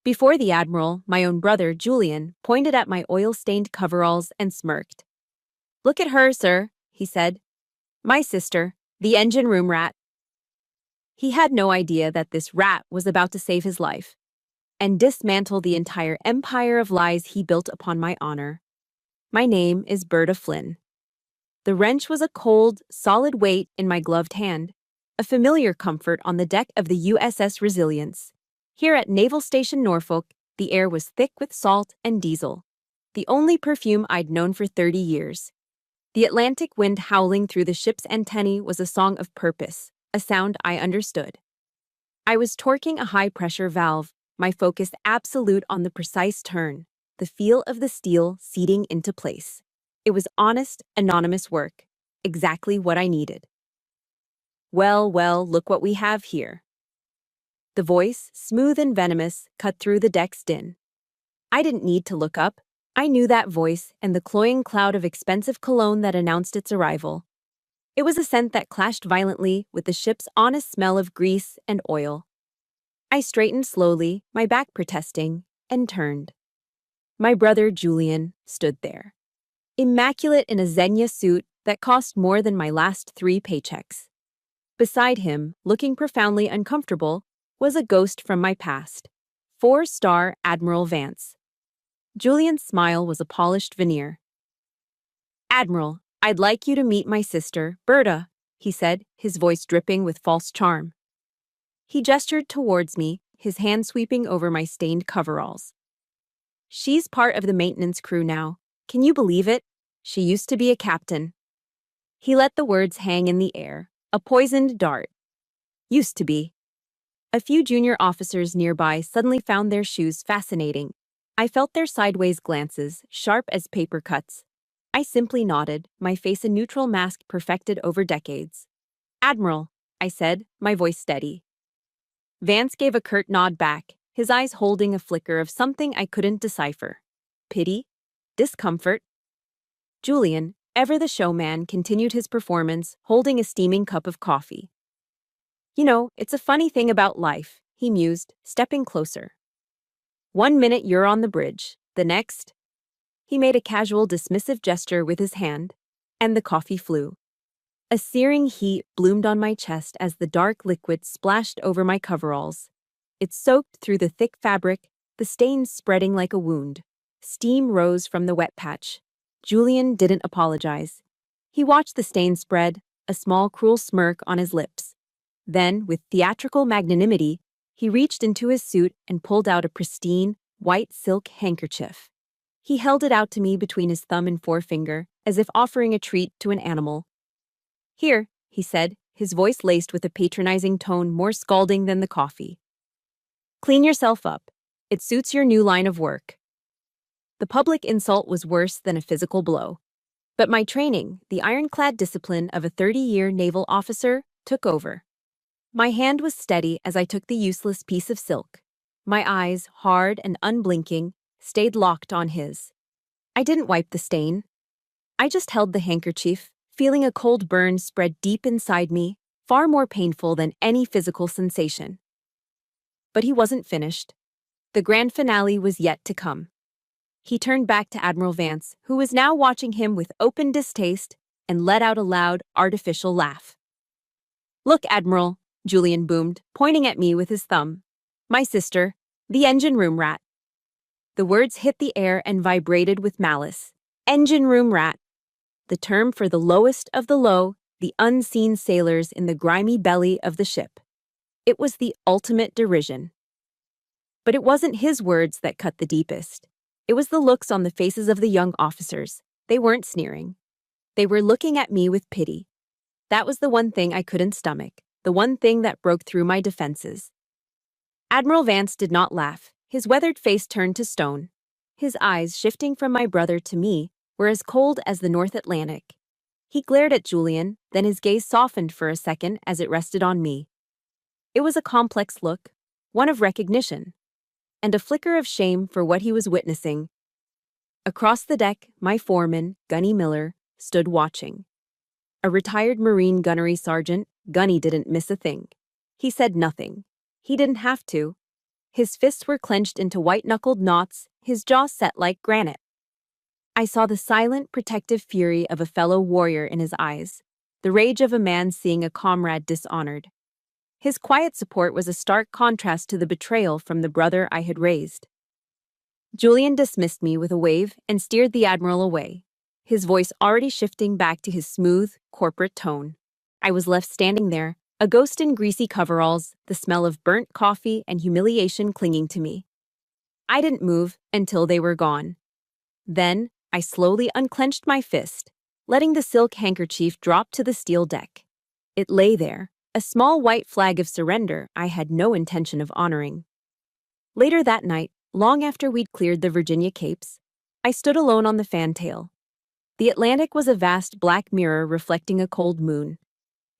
Before the Admiral, my own brother, Julian, pointed at my oil-stained coveralls and smirked. "Look at her, sir," he said. "My sister, the engine room rat." He had no idea that this rat was about to save his life and dismantle the entire empire of lies he built upon my honor. My name is Berta Flynn. The wrench was a cold, solid weight in my gloved hand, a familiar comfort on the deck of the USS Resilience. Here at Naval Station Norfolk, the air was thick with salt and diesel, the only perfume I'd known for 30 years. The Atlantic wind howling through the ship's antennae was a song of purpose, a sound I understood. I was torquing a high-pressure valve, my focus absolute on the precise turn, the feel of the steel seating into place. It was honest, anonymous work, exactly what I needed. "Well, well, look what we have here." The voice, smooth and venomous, cut through the deck's din. I didn't need to look up. I knew that voice and the cloying cloud of expensive cologne that announced its arrival. It was a scent that clashed violently with the ship's honest smell of grease and oil. I straightened slowly, my back protesting, and turned. My brother Julian stood there, immaculate in a Xenia suit that cost more than my last 3 paychecks. Beside him, looking profoundly uncomfortable, was a ghost from my past, 4-star Admiral Vance. Julian's smile was a polished veneer. "Admiral, I'd like you to meet my sister, Berta," he said, his voice dripping with false charm. He gestured towards me, his hand sweeping over my stained coveralls. "She's part of the maintenance crew now. Can you believe it? She used to be a captain." He let the words hang in the air, a poisoned dart. Used to be. A few junior officers nearby suddenly found their shoes fascinating. I felt their sideways glances, sharp as paper cuts. I simply nodded, my face a neutral mask perfected over decades. "Admiral," I said, my voice steady. Vance gave a curt nod back, his eyes holding a flicker of something I couldn't decipher. Pity? Discomfort? Julian, ever the showman, continued his performance, holding a steaming cup of coffee. "You know, it's a funny thing about life," he mused, stepping closer. "One minute you're on the bridge, the next—" He made a casual dismissive gesture with his hand, and the coffee flew. A searing heat bloomed on my chest as the dark liquid splashed over my coveralls. It soaked through the thick fabric, the stains spreading like a wound. Steam rose from the wet patch. Julian didn't apologize. He watched the stain spread, a small cruel smirk on his lips. Then, with theatrical magnanimity, he reached into his suit and pulled out a pristine, white silk handkerchief. He held it out to me between his thumb and forefinger, as if offering a treat to an animal. "Here," he said, his voice laced with a patronizing tone more scalding than the coffee. "Clean yourself up. It suits your new line of work." The public insult was worse than a physical blow. But my training, the ironclad discipline of a 30-year naval officer, took over. My hand was steady as I took the useless piece of silk. My eyes, hard and unblinking, stayed locked on his. I didn't wipe the stain. I just held the handkerchief, feeling a cold burn spread deep inside me, far more painful than any physical sensation. But he wasn't finished. The grand finale was yet to come. He turned back to Admiral Vance, who was now watching him with open distaste, and let out a loud, artificial laugh. "Look, Admiral," Julian boomed, pointing at me with his thumb. "My sister, the engine room rat." The words hit the air and vibrated with malice. Engine room rat. The term for the lowest of the low, the unseen sailors in the grimy belly of the ship. It was the ultimate derision. But it wasn't his words that cut the deepest. It was the looks on the faces of the young officers. They weren't sneering. They were looking at me with pity. That was the one thing I couldn't stomach, the one thing that broke through my defenses. Admiral Vance did not laugh. His weathered face turned to stone. His eyes, shifting from my brother to me, were as cold as the North Atlantic. He glared at Julian, then his gaze softened for a second as it rested on me. It was a complex look, one of recognition, and a flicker of shame for what he was witnessing. Across the deck, my foreman, Gunny Miller, stood watching. A retired Marine gunnery sergeant, Gunny didn't miss a thing. He said nothing. He didn't have to. His fists were clenched into white-knuckled knots, his jaw set like granite. I saw the silent, protective fury of a fellow warrior in his eyes, the rage of a man seeing a comrade dishonored. His quiet support was a stark contrast to the betrayal from the brother I had raised. Julian dismissed me with a wave and steered the Admiral away, his voice already shifting back to his smooth, corporate tone. I was left standing there, a ghost in greasy coveralls, the smell of burnt coffee and humiliation clinging to me. I didn't move until they were gone. Then, I slowly unclenched my fist, letting the silk handkerchief drop to the steel deck. It lay there, a small white flag of surrender I had no intention of honoring. Later that night, long after we'd cleared the Virginia Capes, I stood alone on the fantail. The Atlantic was a vast black mirror reflecting a cold moon.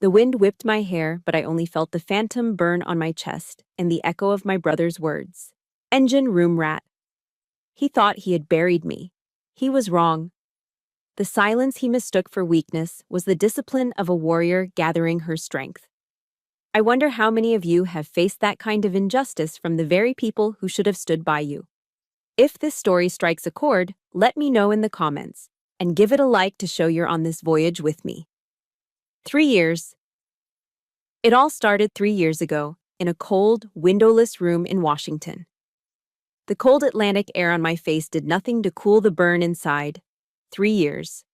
The wind whipped my hair, but I only felt the phantom burn on my chest and the echo of my brother's words. Engine room rat. He thought he had buried me. He was wrong. The silence he mistook for weakness was the discipline of a warrior gathering her strength. I wonder how many of you have faced that kind of injustice from the very people who should have stood by you. If this story strikes a chord, let me know in the comments, and give it a like to show you're on this voyage with me. 3 years. It all started 3 years ago, in a cold, windowless room in Washington. The cold Atlantic air on my face did nothing to cool the burn inside. 3 years.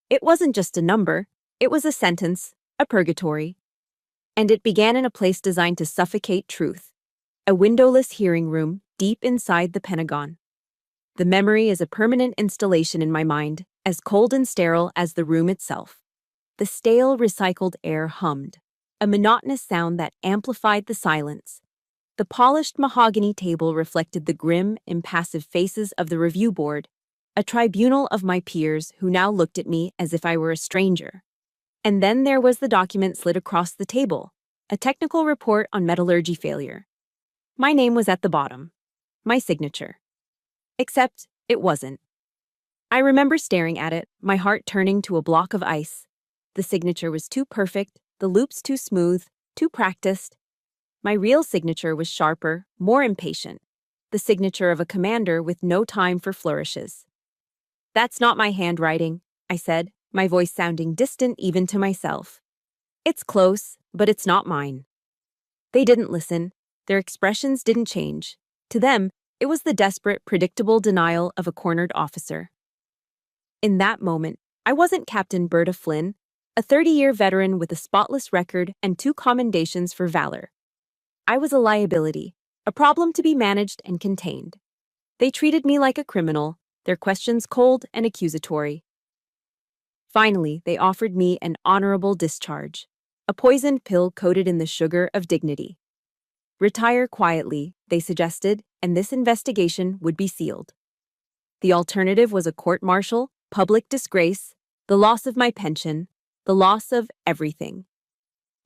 It wasn't just a number, it was a sentence, a purgatory. And it began in a place designed to suffocate truth, a windowless hearing room deep inside the Pentagon. The memory is a permanent installation in my mind, as cold and sterile as the room itself. The stale, recycled air hummed, a monotonous sound that amplified the silence. The polished mahogany table reflected the grim, impassive faces of the review board, a tribunal of my peers who now looked at me as if I were a stranger. And then there was the document slid across the table, a technical report on metallurgy failure. My name was at the bottom, my signature. Except it wasn't. I remember staring at it, my heart turning to a block of ice. The signature was too perfect, the loops too smooth, too practiced. My real signature was sharper, more impatient, the signature of a commander with no time for flourishes. "That's not my handwriting," I said, my voice sounding distant even to myself. "It's close, but it's not mine." They didn't listen. Their expressions didn't change. To them, it was the desperate, predictable denial of a cornered officer. In that moment, I wasn't Captain Berta Flynn, a 30-year veteran with a spotless record and 2 commendations for valor. I was a liability, a problem to be managed and contained. They treated me like a criminal, their questions cold and accusatory. Finally, they offered me an honorable discharge, a poisoned pill coated in the sugar of dignity. Retire quietly, they suggested, and this investigation would be sealed. The alternative was a court-martial, public disgrace, the loss of my pension, the loss of everything.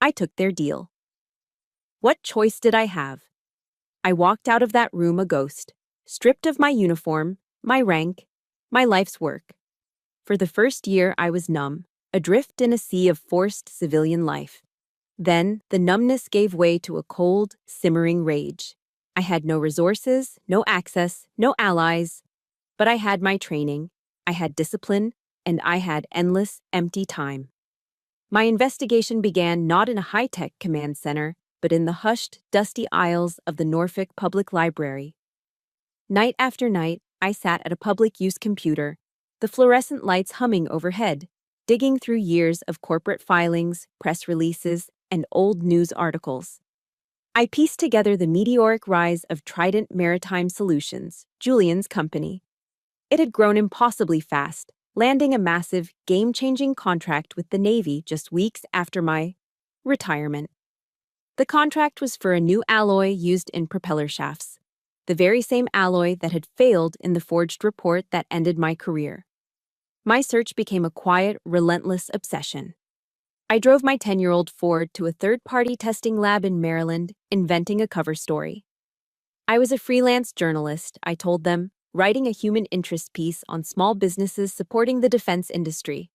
I took their deal. What choice did I have? I walked out of that room a ghost, stripped of my uniform, my rank, my life's work. For the first year, I was numb, adrift in a sea of forced civilian life. Then, the numbness gave way to a cold, simmering rage. I had no resources, no access, no allies. But I had my training, I had discipline, and I had endless, empty time. My investigation began not in a high-tech command center, but in the hushed, dusty aisles of the Norfolk Public Library. Night after night, I sat at a public-use computer, the fluorescent lights humming overhead, digging through years of corporate filings, press releases, and old news articles. I pieced together the meteoric rise of Trident Maritime Solutions, Julian's company. It had grown impossibly fast, landing a massive, game-changing contract with the Navy just weeks after my retirement. The contract was for a new alloy used in propeller shafts, the very same alloy that had failed in the forged report that ended my career. My search became a quiet, relentless obsession. I drove my 10-year-old Ford to a third-party testing lab in Maryland, inventing a cover story. I was a freelance journalist, I told them, writing a human interest piece on small businesses supporting the defense industry.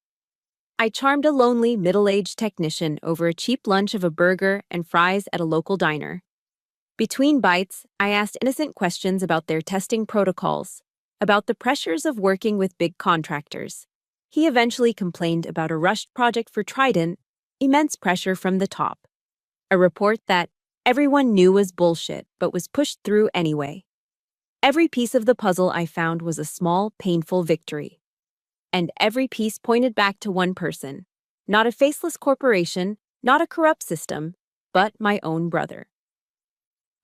I charmed a lonely, middle-aged technician over a cheap lunch of a burger and fries at a local diner. Between bites, I asked innocent questions about their testing protocols, about the pressures of working with big contractors. He eventually complained about a rushed project for Trident, immense pressure from the top. A report that everyone knew was bullshit but was pushed through anyway. Every piece of the puzzle I found was a small, painful victory. And every piece pointed back to one person. Not a faceless corporation, not a corrupt system, but my own brother.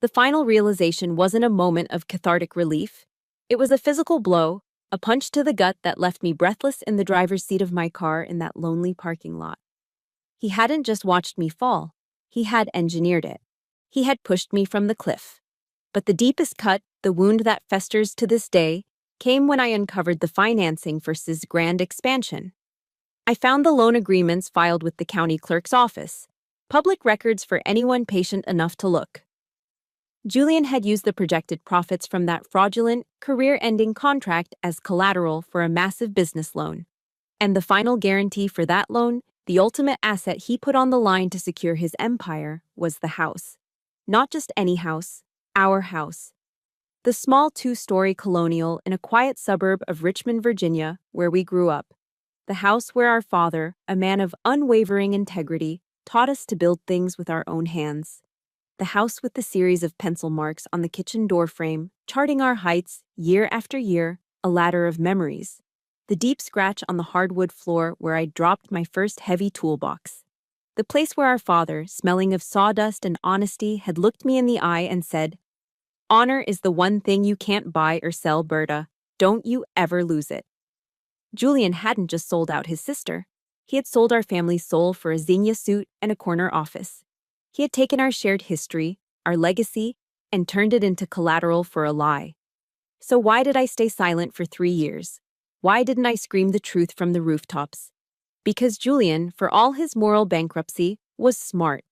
The final realization wasn't a moment of cathartic relief. It was a physical blow, a punch to the gut that left me breathless in the driver's seat of my car in that lonely parking lot. He hadn't just watched me fall. He had engineered it. He had pushed me from the cliff. But the deepest cut, the wound that festers to this day, came when I uncovered the financing for his grand expansion. I found the loan agreements filed with the county clerk's office, public records for anyone patient enough to look. Julian had used the projected profits from that fraudulent, career-ending contract as collateral for a massive business loan. And the final guarantee for that loan, the ultimate asset he put on the line to secure his empire, was the house. Not just any house, our house. The small 2-story colonial in a quiet suburb of Richmond, Virginia, where we grew up. The house where our father, a man of unwavering integrity, taught us to build things with our own hands. The house with the series of pencil marks on the kitchen doorframe, charting our heights, year after year, a ladder of memories. The deep scratch on the hardwood floor where I dropped my first heavy toolbox. The place where our father, smelling of sawdust and honesty, had looked me in the eye and said, "Honor is the one thing you can't buy or sell, Berta. Don't you ever lose it." Julian hadn't just sold out his sister. He had sold our family's soul for a zinnia suit and a corner office. He had taken our shared history, our legacy, and turned it into collateral for a lie. So why did I stay silent for 3 years? Why didn't I scream the truth from the rooftops? Because Julian, for all his moral bankruptcy, was smart.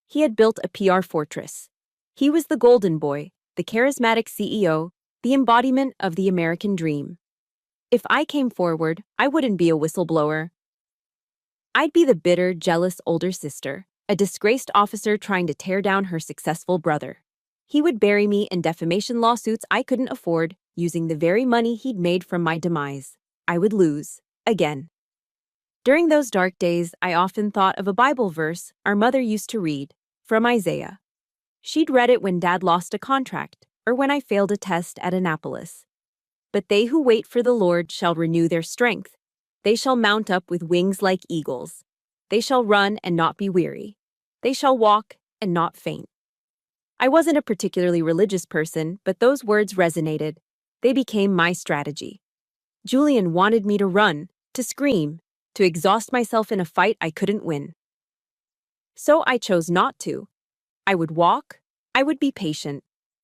He had built a PR fortress. He was the golden boy, the charismatic CEO, the embodiment of the American dream. If I came forward, I wouldn't be a whistleblower. I'd be the bitter, jealous older sister, a disgraced officer trying to tear down her successful brother. He would bury me in defamation lawsuits I couldn't afford, using the very money he'd made from my demise. I would lose. Again. During those dark days, I often thought of a Bible verse our mother used to read, from Isaiah. She'd read it when Dad lost a contract, or when I failed a test at Annapolis. But they who wait for the Lord shall renew their strength. They shall mount up with wings like eagles. They shall run and not be weary. They shall walk and not faint. I wasn't a particularly religious person, but those words resonated. They became my strategy. Julian wanted me to run, to scream, to exhaust myself in a fight I couldn't win. So I chose not to. I would walk. I would be patient.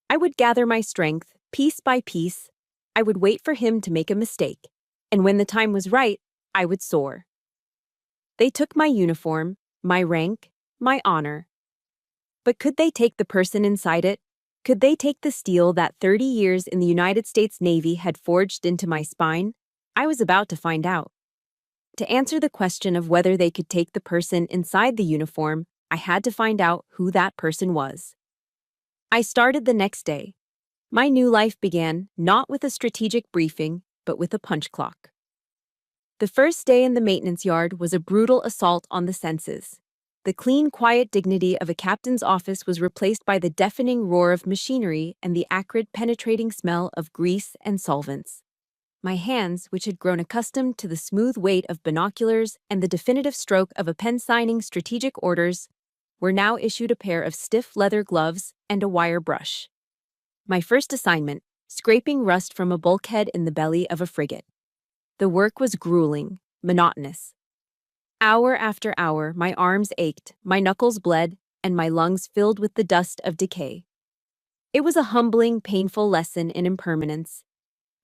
I would gather my strength, piece by piece. I would wait for him to make a mistake. And when the time was right, I would soar. They took my uniform, my rank, my honor. But could they take the person inside it? Could they take the steel that 30 years in the United States Navy had forged into my spine? I was about to find out. To answer the question of whether they could take the person inside the uniform, I had to find out who that person was. I started the next day. My new life began not with a strategic briefing, but with a punch clock. The first day in the maintenance yard was a brutal assault on the senses. The clean, quiet dignity of a captain's office was replaced by the deafening roar of machinery and the acrid, penetrating smell of grease and solvents. My hands, which had grown accustomed to the smooth weight of binoculars and the definitive stroke of a pen signing strategic orders, were now issued a pair of stiff leather gloves and a wire brush. My first assignment, scraping rust from a bulkhead in the belly of a frigate. The work was grueling, monotonous. Hour after hour, my arms ached, my knuckles bled, and my lungs filled with the dust of decay. It was a humbling, painful lesson in impermanence.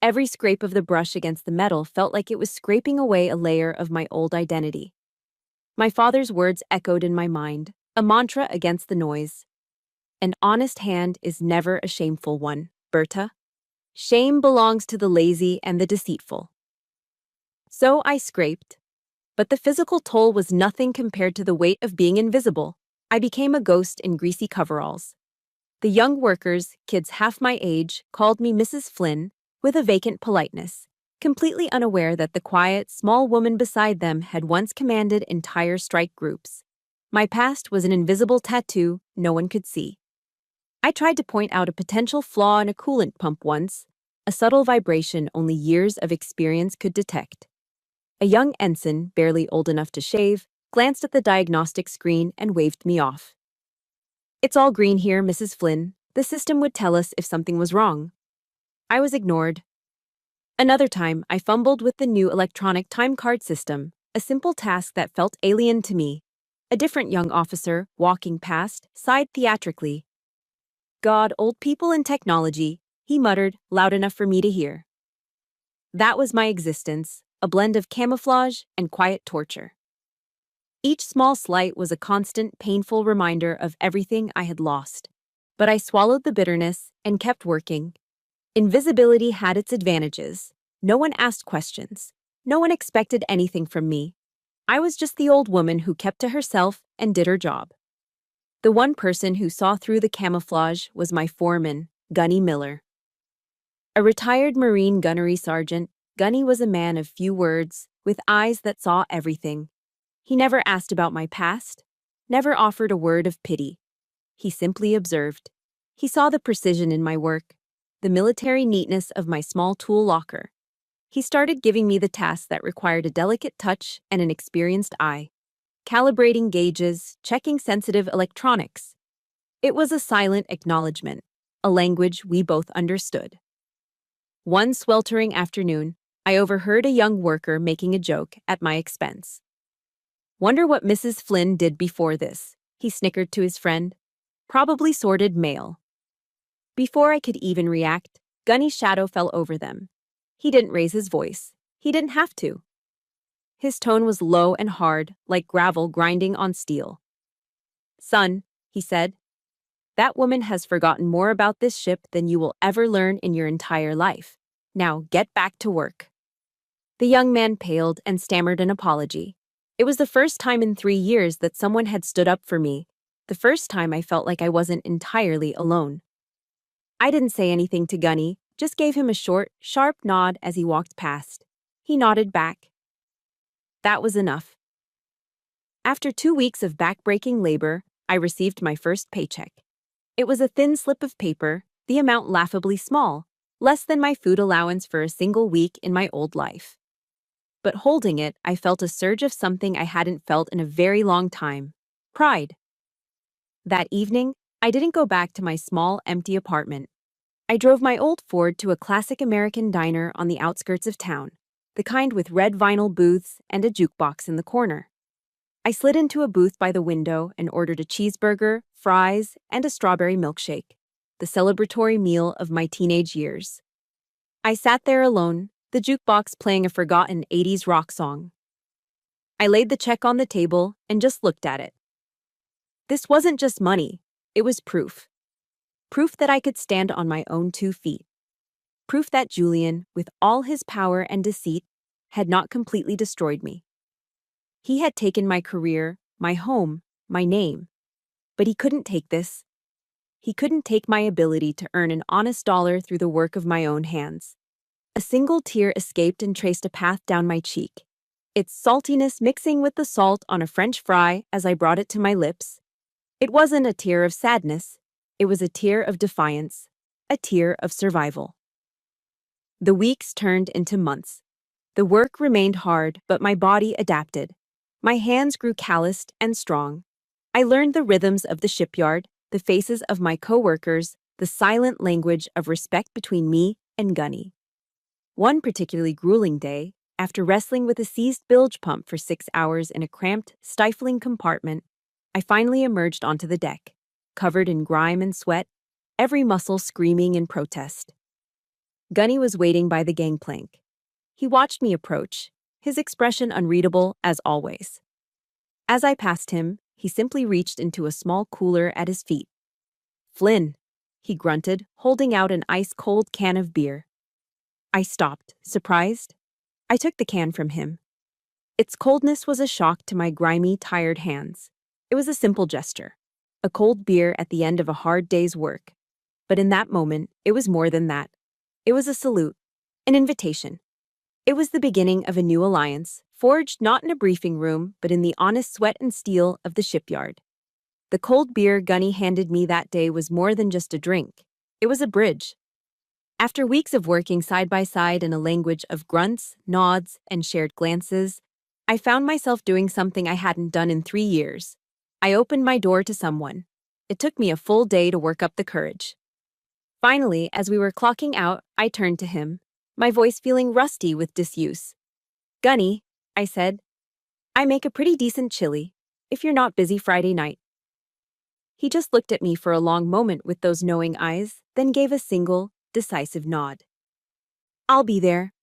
Every scrape of the brush against the metal felt like it was scraping away a layer of my old identity. My father's words echoed in my mind, a mantra against the noise. An honest hand is never a shameful one, Berta. Shame belongs to the lazy and the deceitful. So I scraped. But the physical toll was nothing compared to the weight of being invisible. I became a ghost in greasy coveralls. The young workers, kids half my age, called me Mrs. Flynn with a vacant politeness, completely unaware that the quiet, small woman beside them had once commanded entire strike groups. My past was an invisible tattoo no one could see. I tried to point out a potential flaw in a coolant pump once, a subtle vibration only years of experience could detect. A young ensign, barely old enough to shave, glanced at the diagnostic screen and waved me off. "It's all green here, Mrs. Flynn. The system would tell us if something was wrong." I was ignored. Another time, I fumbled with the new electronic time card system, a simple task that felt alien to me. A different young officer, walking past, sighed theatrically. "God, old people and technology," he muttered, loud enough for me to hear. That was my existence, a blend of camouflage and quiet torture. Each small slight was a constant, painful reminder of everything I had lost. But I swallowed the bitterness and kept working. Invisibility had its advantages. No one asked questions. No one expected anything from me. I was just the old woman who kept to herself and did her job. The one person who saw through the camouflage was my foreman, Gunny Miller. A retired Marine gunnery sergeant, Gunny was a man of few words, with eyes that saw everything. He never asked about my past, never offered a word of pity. He simply observed. He saw the precision in my work, the military neatness of my small tool locker. He started giving me the tasks that required a delicate touch and an experienced eye. Calibrating gauges, checking sensitive electronics. It was a silent acknowledgement, a language we both understood. One sweltering afternoon, I overheard a young worker making a joke at my expense. "Wonder what Mrs. Flynn did before this," he snickered to his friend. "Probably sorted mail." Before I could even react, Gunny's shadow fell over them. He didn't raise his voice. He didn't have to. His tone was low and hard, like gravel grinding on steel. "Son," he said, "that woman has forgotten more about this ship than you will ever learn in your entire life. Now get back to work." The young man paled and stammered an apology. It was the first time in 3 years that someone had stood up for me, the first time I felt like I wasn't entirely alone. I didn't say anything to Gunny, just gave him a short, sharp nod as he walked past. He nodded back. That was enough. After 2 weeks of back-breaking labor, I received my first paycheck. It was a thin slip of paper, the amount laughably small, less than my food allowance for a single week in my old life. But holding it, I felt a surge of something I hadn't felt in a very long time: pride. That evening, I didn't go back to my small, empty apartment. I drove my old Ford to a classic American diner on the outskirts of town, the kind with red vinyl booths and a jukebox in the corner. I slid into a booth by the window and ordered a cheeseburger, fries, and a strawberry milkshake, the celebratory meal of my teenage years. I sat there alone, the jukebox playing a forgotten 80s rock song. I laid the check on the table and just looked at it. This wasn't just money, it was proof. Proof that I could stand on my own 2 feet. Proof that Julian, with all his power and deceit, had not completely destroyed me. He had taken my career, my home, my name. But he couldn't take this. He couldn't take my ability to earn an honest dollar through the work of my own hands. A single tear escaped and traced a path down my cheek, its saltiness mixing with the salt on a French fry as I brought it to my lips. It wasn't a tear of sadness. It was a tear of defiance, a tear of survival. The weeks turned into months. The work remained hard, but my body adapted. My hands grew calloused and strong. I learned the rhythms of the shipyard, the faces of my coworkers, the silent language of respect between me and Gunny. One particularly grueling day, after wrestling with a seized bilge pump for 6 hours in a cramped, stifling compartment, I finally emerged onto the deck, covered in grime and sweat, every muscle screaming in protest. Gunny was waiting by the gangplank. He watched me approach, his expression unreadable as always. As I passed him, he simply reached into a small cooler at his feet. "Flynn," he grunted, holding out an ice-cold can of beer. I stopped, surprised. I took the can from him. Its coldness was a shock to my grimy, tired hands. It was a simple gesture. a cold beer at the end of a hard day's work. But in that moment, it was more than that. It was a salute, an invitation. It was the beginning of a new alliance, forged not in a briefing room, but in the honest sweat and steel of the shipyard. The cold beer Gunny handed me that day was more than just a drink. It was a bridge. After weeks of working side by side in a language of grunts, nods, and shared glances, I found myself doing something I hadn't done in 3 years. I opened my door to someone. It took me a full day to work up the courage. Finally, as we were clocking out, I turned to him, my voice feeling rusty with disuse. "Gunny," I said, "I make a pretty decent chili, if you're not busy Friday night." He just looked at me for a long moment with those knowing eyes, then gave a single, decisive nod. "I'll be there."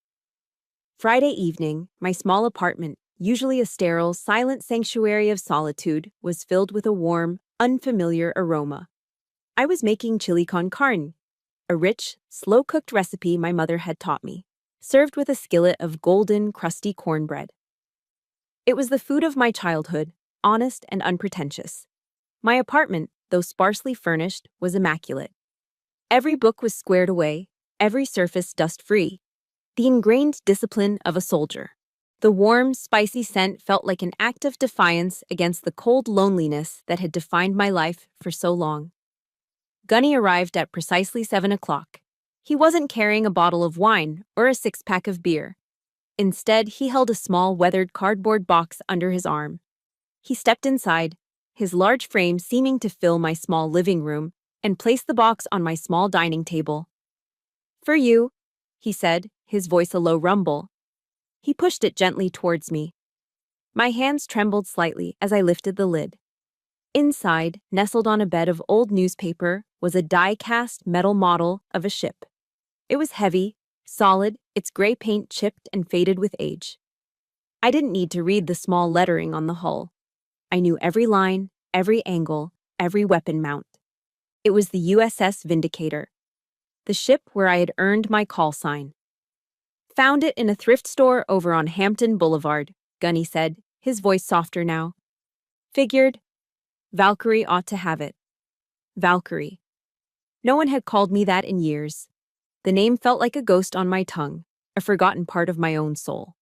Friday evening, my small apartment, usually a sterile, silent sanctuary of solitude, was filled with a warm, unfamiliar aroma. I was making chili con carne, a rich, slow-cooked recipe my mother had taught me, served with a skillet of golden, crusty cornbread. It was the food of my childhood, honest and unpretentious. My apartment, though sparsely furnished, was immaculate. Every book was squared away, every surface dust-free. The ingrained discipline of a soldier. The warm, spicy scent felt like an act of defiance against the cold loneliness that had defined my life for so long. Gunny arrived at precisely 7 o'clock. He wasn't carrying a bottle of wine or a six-pack of beer. Instead, he held a small weathered cardboard box under his arm. He stepped inside, his large frame seeming to fill my small living room, and placed the box on my small dining table. "For you," he said, his voice a low rumble. He pushed it gently towards me. My hands trembled slightly as I lifted the lid. Inside, nestled on a bed of old newspaper, was a die-cast metal model of a ship. It was heavy, solid, its gray paint chipped and faded with age. I didn't need to read the small lettering on the hull. I knew every line, every angle, every weapon mount. It was the USS Vindicator, the ship where I had earned my call sign. "Found it in a thrift store over on Hampton Boulevard," Gunny said, his voice softer now. "Figured Valkyrie ought to have it." Valkyrie. No one had called me that in years. The name felt like a ghost on my tongue, a forgotten part of my own soul.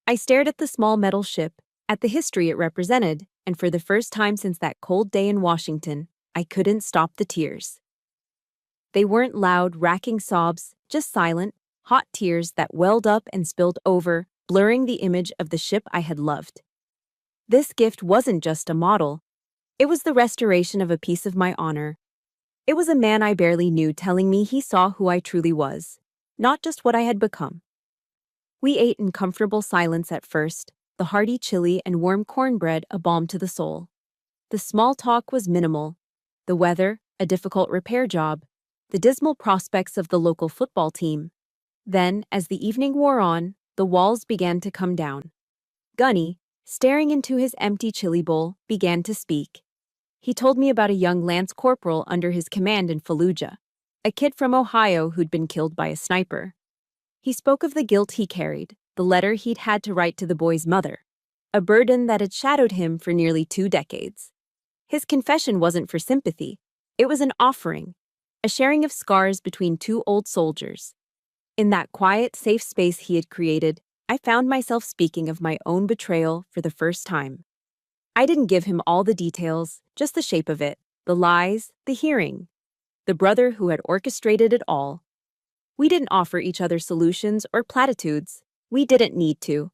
I stared at the small metal ship, at the history it represented, and for the first time since that cold day in Washington, I couldn't stop the tears. They weren't loud, racking sobs, just silent, hot tears that welled up and spilled over, blurring the image of the ship I had loved. This gift wasn't just a model. It was the restoration of a piece of my honor. It was a man I barely knew telling me he saw who I truly was, not just what I had become. We ate in comfortable silence at first, the hearty chili and warm cornbread a balm to the soul. The small talk was minimal. The weather, a difficult repair job, the dismal prospects of the local football team. Then, as the evening wore on, the walls began to come down. Gunny, staring into his empty chili bowl, began to speak. He told me about a young lance corporal under his command in Fallujah, a kid from Ohio who'd been killed by a sniper. He spoke of the guilt he carried, the letter he'd had to write to the boy's mother, a burden that had shadowed him for nearly 2 decades. His confession wasn't for sympathy. It was an offering, a sharing of scars between 2 old soldiers. In that quiet, safe space he had created, I found myself speaking of my own betrayal for the first time. I didn't give him all the details, just the shape of it, the lies, the hearing. The brother who had orchestrated it all. We didn't offer each other solutions or platitudes. We didn't need to.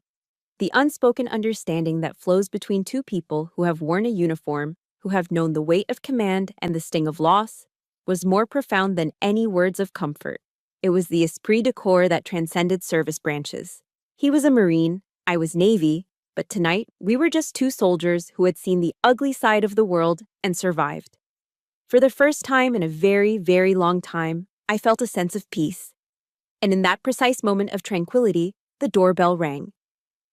The unspoken understanding that flows between 2 people who have worn a uniform, who have known the weight of command and the sting of loss, was more profound than any words of comfort. It was the esprit de corps that transcended service branches. He was a Marine, I was Navy, but tonight we were just 2 soldiers who had seen the ugly side of the world and survived. For the first time in a very, very long time, I felt a sense of peace. And in that precise moment of tranquility, the doorbell rang.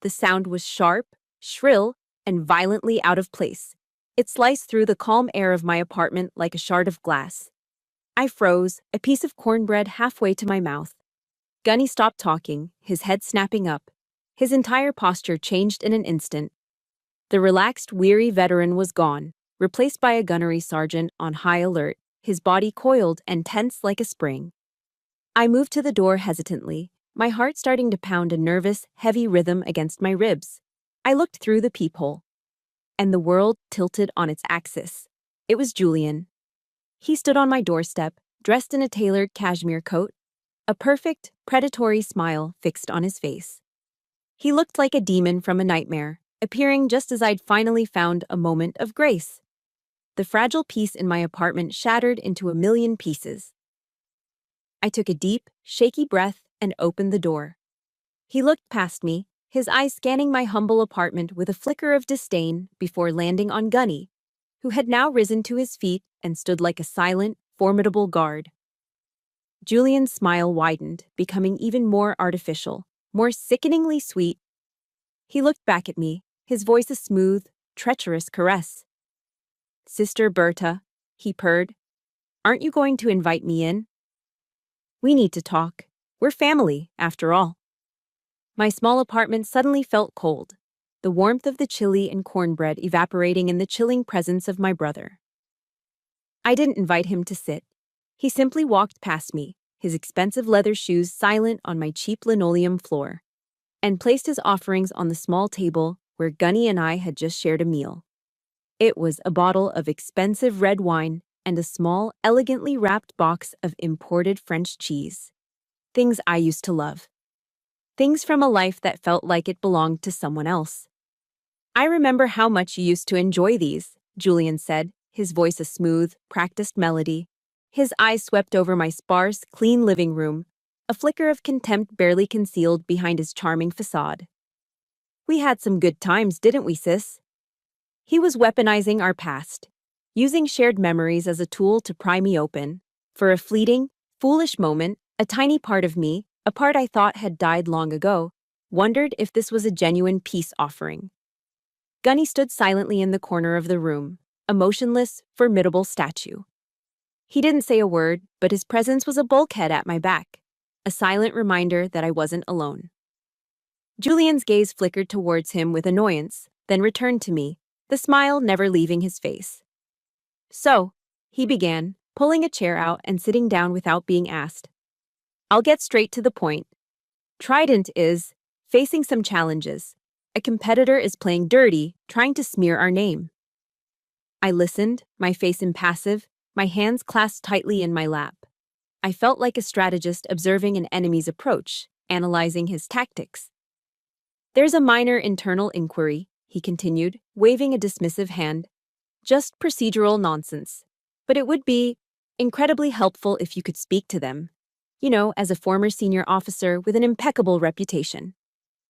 The sound was sharp, shrill, and violently out of place. It sliced through the calm air of my apartment like a shard of glass. I froze, a piece of cornbread halfway to my mouth. Gunny stopped talking, his head snapping up. His entire posture changed in an instant. The relaxed, weary veteran was gone. replaced by a gunnery sergeant on high alert, his body coiled and tense like a spring. I moved to the door hesitantly, my heart starting to pound a nervous, heavy rhythm against my ribs. I looked through the peephole, and the world tilted on its axis. It was Julian. He stood on my doorstep, dressed in a tailored cashmere coat, a perfect, predatory smile fixed on his face. He looked like a demon from a nightmare, appearing just as I'd finally found a moment of grace. The fragile peace in my apartment shattered into a million pieces. I took a deep, shaky breath and opened the door. He looked past me, his eyes scanning my humble apartment with a flicker of disdain before landing on Gunny, who had now risen to his feet and stood like a silent, formidable guard. Julian's smile widened, becoming even more artificial, more sickeningly sweet. He looked back at me, his voice a smooth, treacherous caress. "Sister Berta," he purred, "aren't you going to invite me in? We need to talk. We're family, after all." My small apartment suddenly felt cold, the warmth of the chili and cornbread evaporating in the chilling presence of my brother. I didn't invite him to sit. He simply walked past me, his expensive leather shoes silent on my cheap linoleum floor, and placed his offerings on the small table where Gunny and I had just shared a meal. It was a bottle of expensive red wine and a small, elegantly wrapped box of imported French cheese. Things I used to love. Things from a life that felt like it belonged to someone else. "I remember how much you used to enjoy these," Julian said, his voice a smooth, practiced melody. His eyes swept over my sparse, clean living room, a flicker of contempt barely concealed behind his charming facade. "We had some good times, didn't we, sis?" He was weaponizing our past, using shared memories as a tool to pry me open. For a fleeting, foolish moment, a tiny part of me, a part I thought had died long ago, wondered if this was a genuine peace offering. Gunny stood silently in the corner of the room, a motionless, formidable statue. He didn't say a word, but his presence was a bulkhead at my back, a silent reminder that I wasn't alone. Julian's gaze flickered towards him with annoyance, then returned to me, the smile never leaving his face. "So," he began, pulling a chair out and sitting down without being asked. "I'll get straight to the point. Trident is facing some challenges. A competitor is playing dirty, trying to smear our name." I listened, my face impassive, my hands clasped tightly in my lap. I felt like a strategist observing an enemy's approach, analyzing his tactics. "There's a minor internal inquiry," he continued, waving a dismissive hand. "Just procedural nonsense. But it would be incredibly helpful if you could speak to them. You know, as a former senior officer with an impeccable reputation."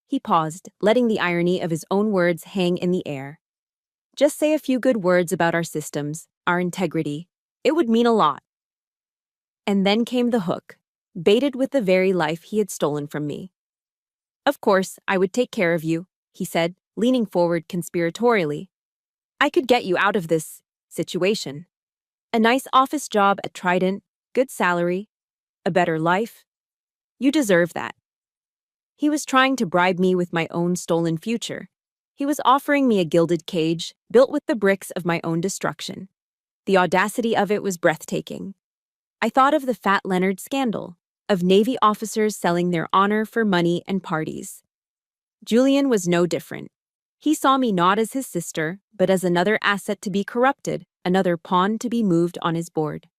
He paused, letting the irony of his own words hang in the air. "Just say a few good words about our systems, our integrity. It would mean a lot." And then came the hook, baited with the very life he had stolen from me. "Of course, I would take care of you," he said, leaning forward conspiratorially. "I could get you out of this situation. A nice office job at Trident, good salary, a better life. You deserve that." He was trying to bribe me with my own stolen future. He was offering me a gilded cage, built with the bricks of my own destruction. The audacity of it was breathtaking. I thought of the Fat Leonard scandal, of Navy officers selling their honor for money and parties. Julian was no different. He saw me not as his sister, but as another asset to be corrupted, another pawn to be moved on his board.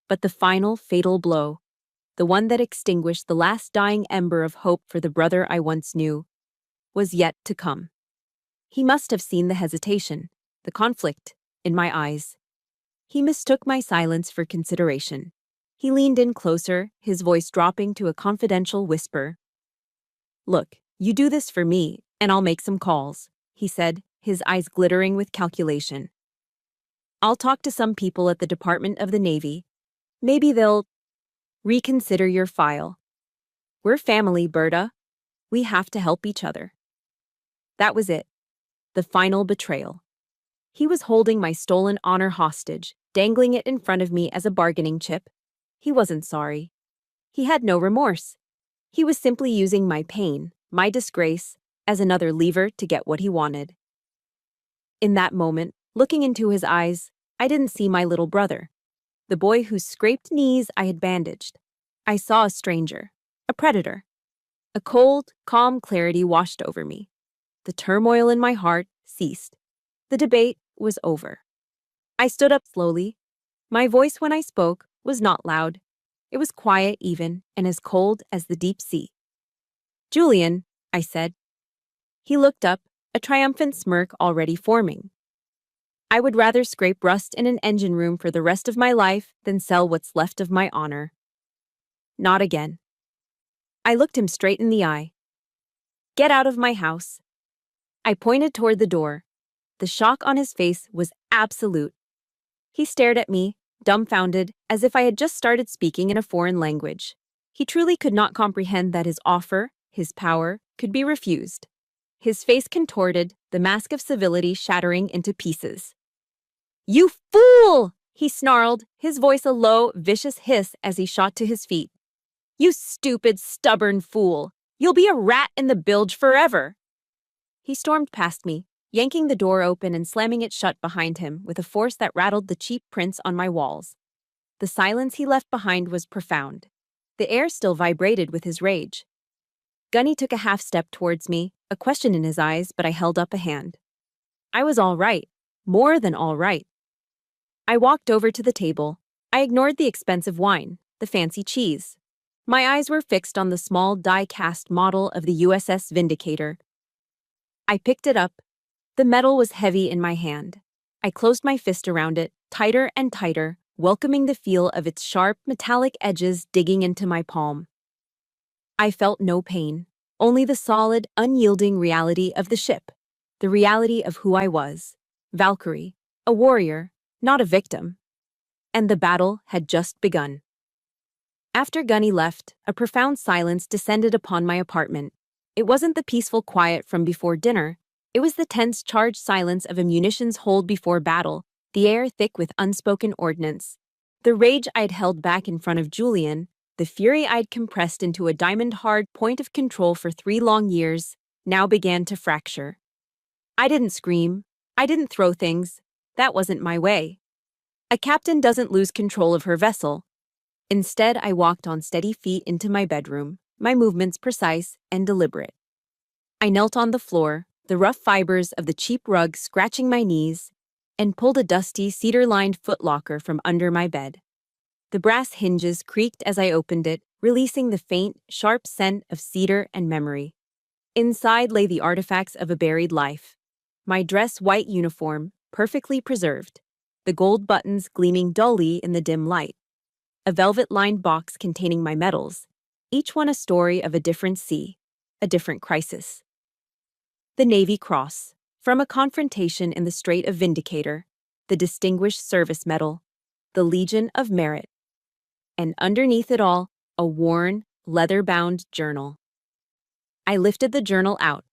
But the final, fatal blow, the one that extinguished the last dying ember of hope for the brother I once knew, was yet to come. He must have seen the hesitation, the conflict, in my eyes. He mistook my silence for consideration. He leaned in closer, his voice dropping to a confidential whisper. "Look, you do this for me, and I'll make some calls," he said, his eyes glittering with calculation. "I'll talk to some people at the Department of the Navy. Maybe they'll reconsider your file. We're family, Berta. We have to help each other." That was it. The final betrayal. He was holding my stolen honor hostage, dangling it in front of me as a bargaining chip. He wasn't sorry. He had no remorse. He was simply using my pain, my disgrace, as another lever to get what he wanted. In that moment, Looking into his eyes, I didn't see my little brother, the boy whose scraped knees I had bandaged. I saw a stranger, a predator. A cold, calm clarity washed over me. The turmoil in my heart ceased. The debate was over. I stood up slowly. My voice when I spoke was not loud. It was quiet even, and as cold as the deep sea. "Julian," I said. He looked up, a triumphant smirk already forming. "I would rather scrape rust in an engine room for the rest of my life than sell what's left of my honor." Not again. I looked him straight in the eye. "Get out of my house." I pointed toward the door. The shock on his face was absolute. He stared at me, dumbfounded, as if I had just started speaking in a foreign language. He truly could not comprehend that his offer, his power, could be refused. His face contorted, the mask of civility shattering into pieces. "You fool!" he snarled, his voice a low, vicious hiss as he shot to his feet. "You stupid, stubborn fool! You'll be a rat in the bilge forever!" He stormed past me, yanking the door open and slamming it shut behind him with a force that rattled the cheap prints on my walls. The silence he left behind was profound. The air still vibrated with his rage. Gunny took a half step towards me, a question in his eyes, but I held up a hand. I was all right, more than all right. I walked over to the table. I ignored the expensive wine, the fancy cheese. My eyes were fixed on the small die-cast model of the USS Vindicator. I picked it up. The metal was heavy in my hand. I closed my fist around it, tighter and tighter, welcoming the feel of its sharp, metallic edges digging into my palm. I felt no pain, only the solid, unyielding reality of the ship, the reality of who I was, Valkyrie, a warrior, not a victim. And the battle had just begun. After Gunny left, a profound silence descended upon my apartment. It wasn't the peaceful quiet from before dinner. It was the tense, charged silence of a munitions hold before battle, the air thick with unspoken ordnance. The rage I'd held back in front of Julian, the fury I'd compressed into a diamond-hard point of control for 3 long years, now began to fracture. I didn't scream. I didn't throw things. That wasn't my way. A captain doesn't lose control of her vessel. Instead, I walked on steady feet into my bedroom, my movements precise and deliberate. I knelt on the floor, the rough fibers of the cheap rug scratching my knees, and pulled a dusty, cedar-lined footlocker from under my bed. The brass hinges creaked as I opened it, releasing the faint, sharp scent of cedar and memory. Inside lay the artifacts of a buried life. My dress-white uniform, perfectly preserved, the gold buttons gleaming dully in the dim light. A velvet-lined box containing my medals, each one a story of a different sea, a different crisis. The Navy Cross, from a confrontation in the Strait of Vindicator, the Distinguished Service Medal, the Legion of Merit, and underneath it all, a worn, leather-bound journal. I lifted the journal out.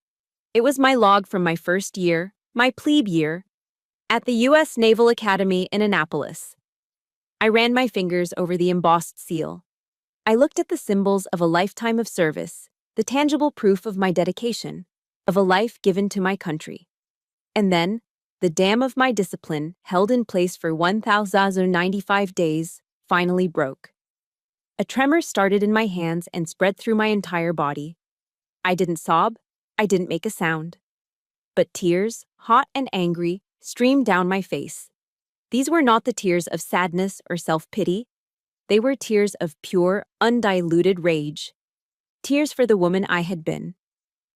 It was my log from my first year, my plebe year, at the U.S. Naval Academy in Annapolis. I ran my fingers over the embossed seal. I looked at the symbols of a lifetime of service, the tangible proof of my dedication, of a life given to my country. And then, the dam of my discipline, held in place for 1,095 days, finally broke. A tremor started in my hands and spread through my entire body. I didn't sob, I didn't make a sound. But tears, hot and angry, streamed down my face. These were not the tears of sadness or self-pity. They were tears of pure, undiluted rage. Tears for the woman I had been.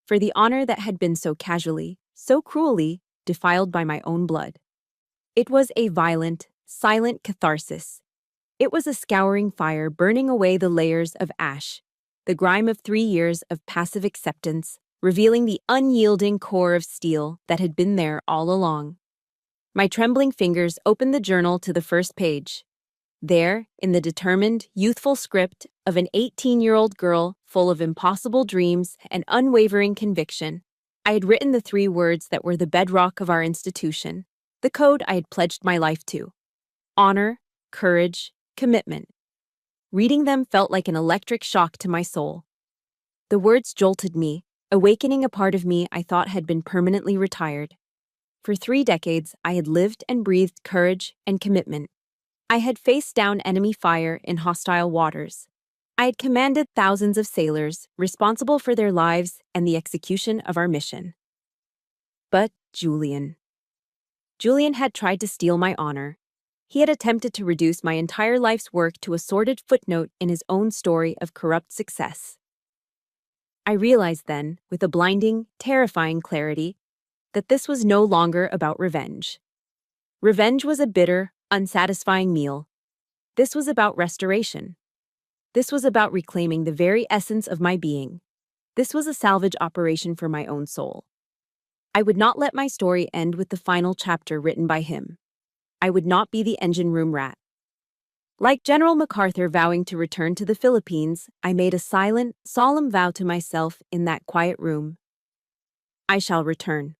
For the honor that had been so casually, so cruelly, defiled by my own blood. It was a violent, silent catharsis. It was a scouring fire burning away the layers of ash, the grime of 3 years of passive acceptance, revealing the unyielding core of steel that had been there all along. My trembling fingers opened the journal to the first page. There, in the determined, youthful script of an 18-year-old girl full of impossible dreams and unwavering conviction, I had written the 3 words that were the bedrock of our institution, the code I had pledged my life to. Honor, courage, commitment. Reading them felt like an electric shock to my soul. The words jolted me, awakening a part of me I thought had been permanently retired. For 3 decades, I had lived and breathed courage and commitment. I had faced down enemy fire in hostile waters. I had commanded thousands of sailors, responsible for their lives and the execution of our mission. But Julian had tried to steal my honor. He had attempted to reduce my entire life's work to a sordid footnote in his own story of corrupt success. I realized then, with a blinding, terrifying clarity, that this was no longer about revenge. Revenge was a bitter, unsatisfying meal. This was about restoration. This was about reclaiming the very essence of my being. This was a salvage operation for my own soul. I would not let my story end with the final chapter written by him. I would not be the engine room rat. Like General MacArthur vowing to return to the Philippines, I made a silent, solemn vow to myself in that quiet room. I shall return.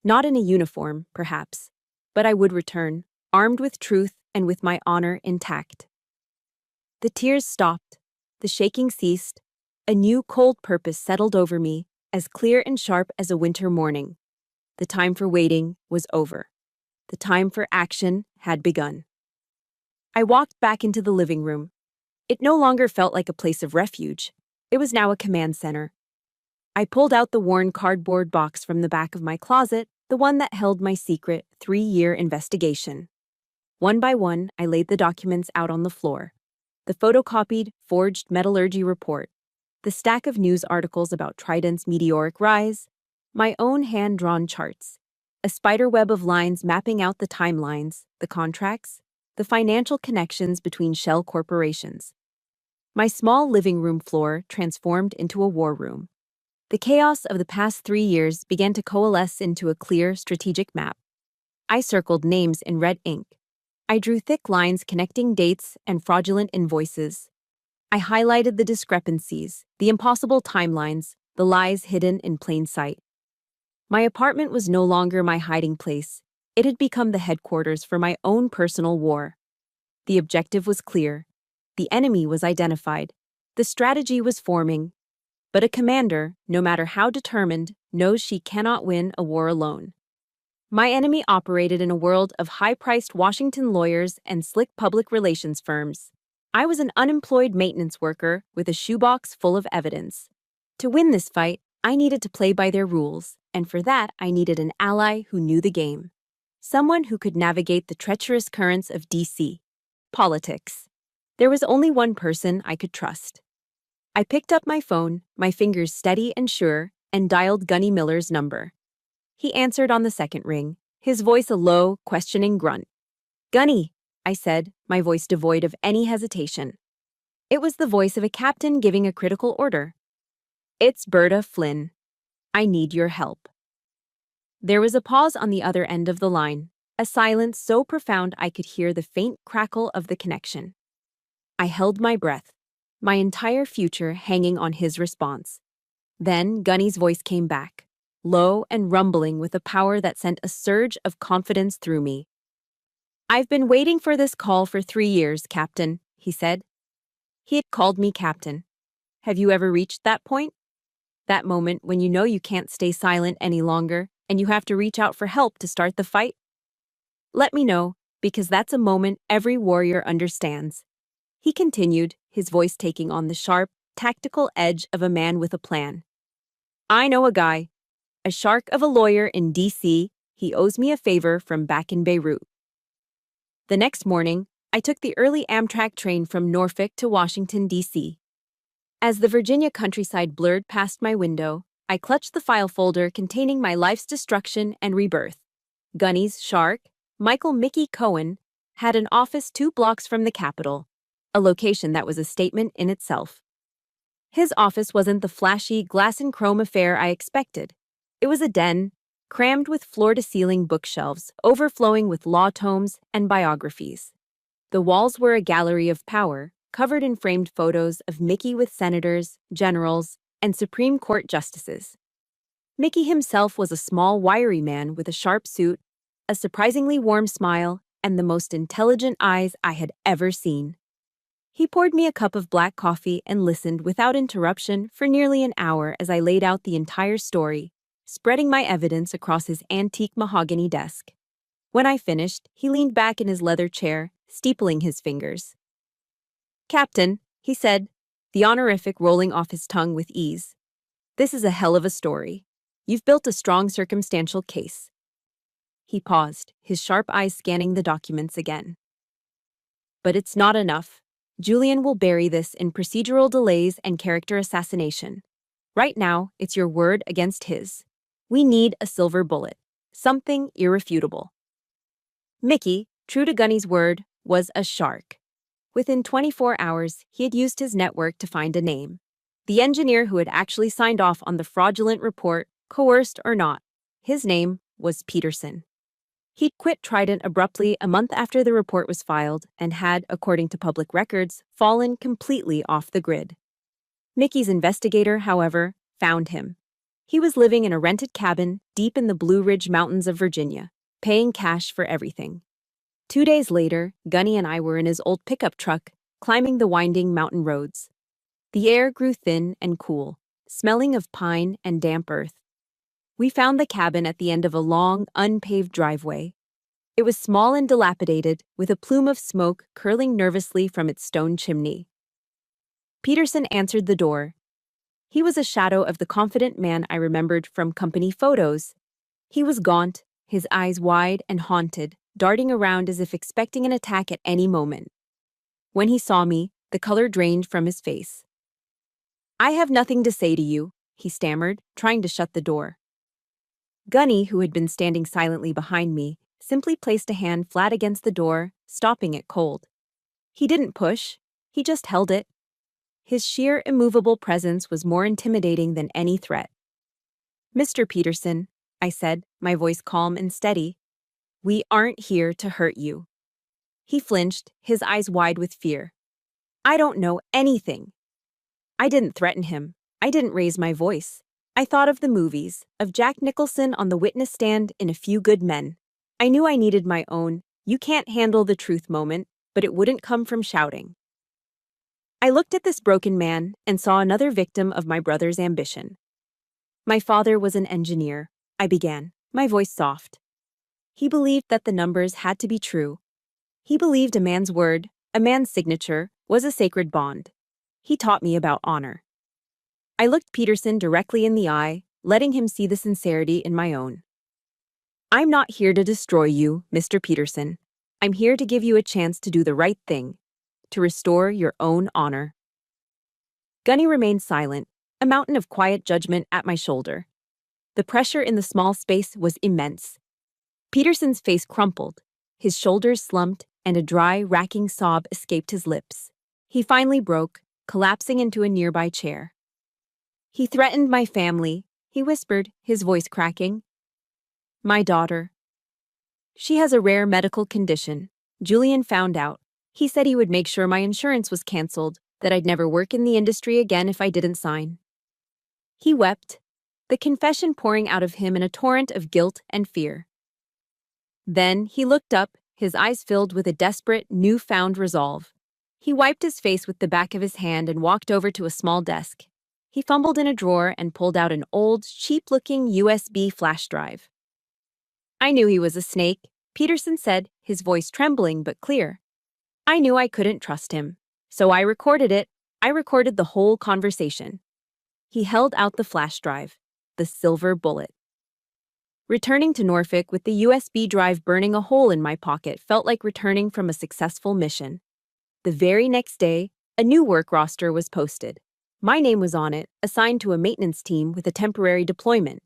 Not in a uniform, perhaps, but I would return, armed with truth and with my honor intact. The tears stopped, the shaking ceased, a new cold purpose settled over me, as clear and sharp as a winter morning. The time for waiting was over. The time for action had begun. I walked back into the living room. It no longer felt like a place of refuge. It was now a command center. I pulled out the worn cardboard box from the back of my closet, the one that held my secret 3-year investigation. One by one, I laid the documents out on the floor. The photocopied, forged metallurgy report, the stack of news articles about Trident's meteoric rise, my own hand-drawn charts, a spiderweb of lines mapping out the timelines, the contracts, the financial connections between shell corporations. My small living room floor transformed into a war room. The chaos of the past 3 years began to coalesce into a clear, strategic map. I circled names in red ink. I drew thick lines connecting dates and fraudulent invoices. I highlighted the discrepancies, the impossible timelines, the lies hidden in plain sight. My apartment was no longer my hiding place. It had become the headquarters for my own personal war. The objective was clear. The enemy was identified. The strategy was forming. But a commander, no matter how determined, knows she cannot win a war alone. My enemy operated in a world of high-priced Washington lawyers and slick public relations firms. I was an unemployed maintenance worker with a shoebox full of evidence. To win this fight, I needed to play by their rules, and for that I needed an ally who knew the game. Someone who could navigate the treacherous currents of D.C. politics. There was only one person I could trust. I picked up my phone, my fingers steady and sure, and dialed Gunny Miller's number. He answered on the second ring, his voice a low, questioning grunt. "Gunny," I said, my voice devoid of any hesitation. It was the voice of a captain giving a critical order. "It's Berta Flynn. I need your help." There was a pause on the other end of the line, a silence so profound I could hear the faint crackle of the connection. I held my breath, my entire future hanging on his response. Then Gunny's voice came back, low and rumbling with a power that sent a surge of confidence through me. "I've been waiting for this call for 3 years, Captain," he said. He had called me Captain. Have you ever reached that point? That moment when you know you can't stay silent any longer and you have to reach out for help to start the fight? Let me know, because that's a moment every warrior understands. He continued, his voice taking on the sharp, tactical edge of a man with a plan. "I know a guy, a shark of a lawyer in D.C. He owes me a favor from back in Beirut." The next morning, I took the early Amtrak train from Norfolk to Washington, D.C. As the Virginia countryside blurred past my window, I clutched the file folder containing my life's destruction and rebirth. Gunny's shark, Michael Mickey Cohen, had an office 2 blocks from the Capitol, a location that was a statement in itself. His office wasn't the flashy glass and chrome affair I expected. It was a den, crammed with floor-to-ceiling bookshelves, overflowing with law tomes and biographies. The walls were a gallery of power, covered in framed photos of Mickey with senators, generals, and Supreme Court justices. Mickey himself was a small, wiry man with a sharp suit, a surprisingly warm smile, and the most intelligent eyes I had ever seen. He poured me a cup of black coffee and listened without interruption for nearly an hour as I laid out the entire story, spreading my evidence across his antique mahogany desk. When I finished, he leaned back in his leather chair, steepling his fingers. "Captain," he said, the honorific rolling off his tongue with ease. "This is a hell of a story. You've built a strong circumstantial case." He paused, his sharp eyes scanning the documents again. "But it's not enough. Julian will bury this in procedural delays and character assassination. Right now, it's your word against his. We need a silver bullet, something irrefutable." Mickey, true to Gunny's word, was a shark. Within 24 hours, he had used his network to find a name. The engineer who had actually signed off on the fraudulent report, coerced or not. His name was Peterson. He'd quit Trident abruptly a month after the report was filed and had, according to public records, fallen completely off the grid. Mickey's investigator, however, found him. He was living in a rented cabin deep in the Blue Ridge Mountains of Virginia, paying cash for everything. 2 days later, Gunny and I were in his old pickup truck, climbing the winding mountain roads. The air grew thin and cool, smelling of pine and damp earth. We found the cabin at the end of a long, unpaved driveway. It was small and dilapidated, with a plume of smoke curling nervously from its stone chimney. Peterson answered the door. He was a shadow of the confident man I remembered from company photos. He was gaunt, his eyes wide and haunted, darting around as if expecting an attack at any moment. When he saw me, the color drained from his face. "I have nothing to say to you," he stammered, trying to shut the door. Gunny, who had been standing silently behind me, simply placed a hand flat against the door, stopping it cold. He didn't push, he just held it. His sheer, immovable presence was more intimidating than any threat. "Mr. Peterson," I said, my voice calm and steady, "we aren't here to hurt you." He flinched, his eyes wide with fear. "I don't know anything." I didn't threaten him. I didn't raise my voice. I thought of the movies, of Jack Nicholson on the witness stand in A Few Good Men. I knew I needed my own, "you can't handle the truth" moment, but it wouldn't come from shouting. I looked at this broken man and saw another victim of my brother's ambition. "My father was an engineer," I began, my voice soft. "He believed that the numbers had to be true. He believed a man's word, a man's signature, was a sacred bond. He taught me about honor." I looked Peterson directly in the eye, letting him see the sincerity in my own. "I'm not here to destroy you, Mr. Peterson. I'm here to give you a chance to do the right thing, to restore your own honor." Gunny remained silent, a mountain of quiet judgment at my shoulder. The pressure in the small space was immense. Peterson's face crumpled, his shoulders slumped, and a dry, racking sob escaped his lips. He finally broke, collapsing into a nearby chair. "He threatened my family," he whispered, his voice cracking. "My daughter. She has a rare medical condition. Julian found out. He said he would make sure my insurance was canceled, that I'd never work in the industry again if I didn't sign." He wept, the confession pouring out of him in a torrent of guilt and fear. Then he looked up, his eyes filled with a desperate, newfound resolve. He wiped his face with the back of his hand and walked over to a small desk. He fumbled in a drawer and pulled out an old, cheap-looking USB flash drive. "I knew he was a snake," Peterson said, his voice trembling but clear. "I knew I couldn't trust him. So I recorded it. I recorded the whole conversation." He held out the flash drive, the silver bullet. Returning to Norfolk with the USB drive burning a hole in my pocket felt like returning from a successful mission. The very next day, a new work roster was posted. My name was on it, assigned to a maintenance team with a temporary deployment.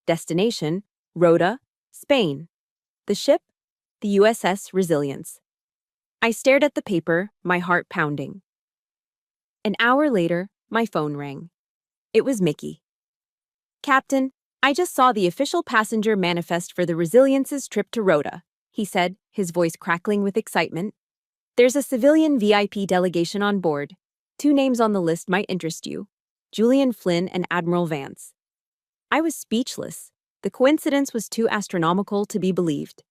Destination, Rota, Spain. The ship, the USS Resilience. I stared at the paper, my heart pounding. An hour later, my phone rang. It was Mickey. "Captain, I just saw the official passenger manifest for the Resilience's trip to Rota," he said, his voice crackling with excitement. "There's a civilian VIP delegation on board. 2 names on the list might interest you: Julian Flynn and Admiral Vance." I was speechless. The coincidence was too astronomical to be believed.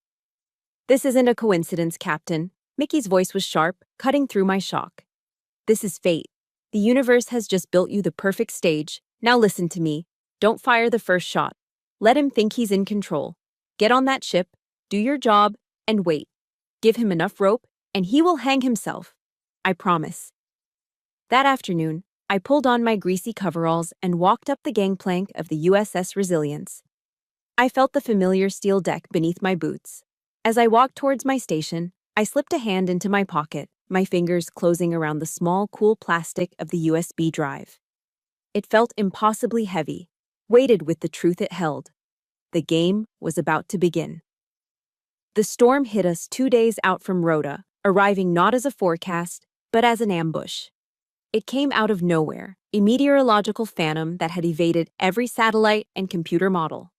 "This isn't a coincidence, Captain." Mickey's voice was sharp, cutting through my shock. "This is fate. The universe has just built you the perfect stage. Now listen to me. Don't fire the first shot. Let him think he's in control. Get on that ship, do your job, and wait. Give him enough rope, and he will hang himself. I promise. That afternoon, I pulled on my greasy coveralls and walked up the gangplank of the USS Resilience. I felt the familiar steel deck beneath my boots. As I walked towards my station, I slipped a hand into my pocket, my fingers closing around the small, cool plastic of the USB drive. It felt impossibly heavy, weighted with the truth it held. The game was about to begin. The storm hit us 2 days out from Rhoda, arriving not as a forecast, but as an ambush. It came out of nowhere, a meteorological phantom that had evaded every satellite and computer model.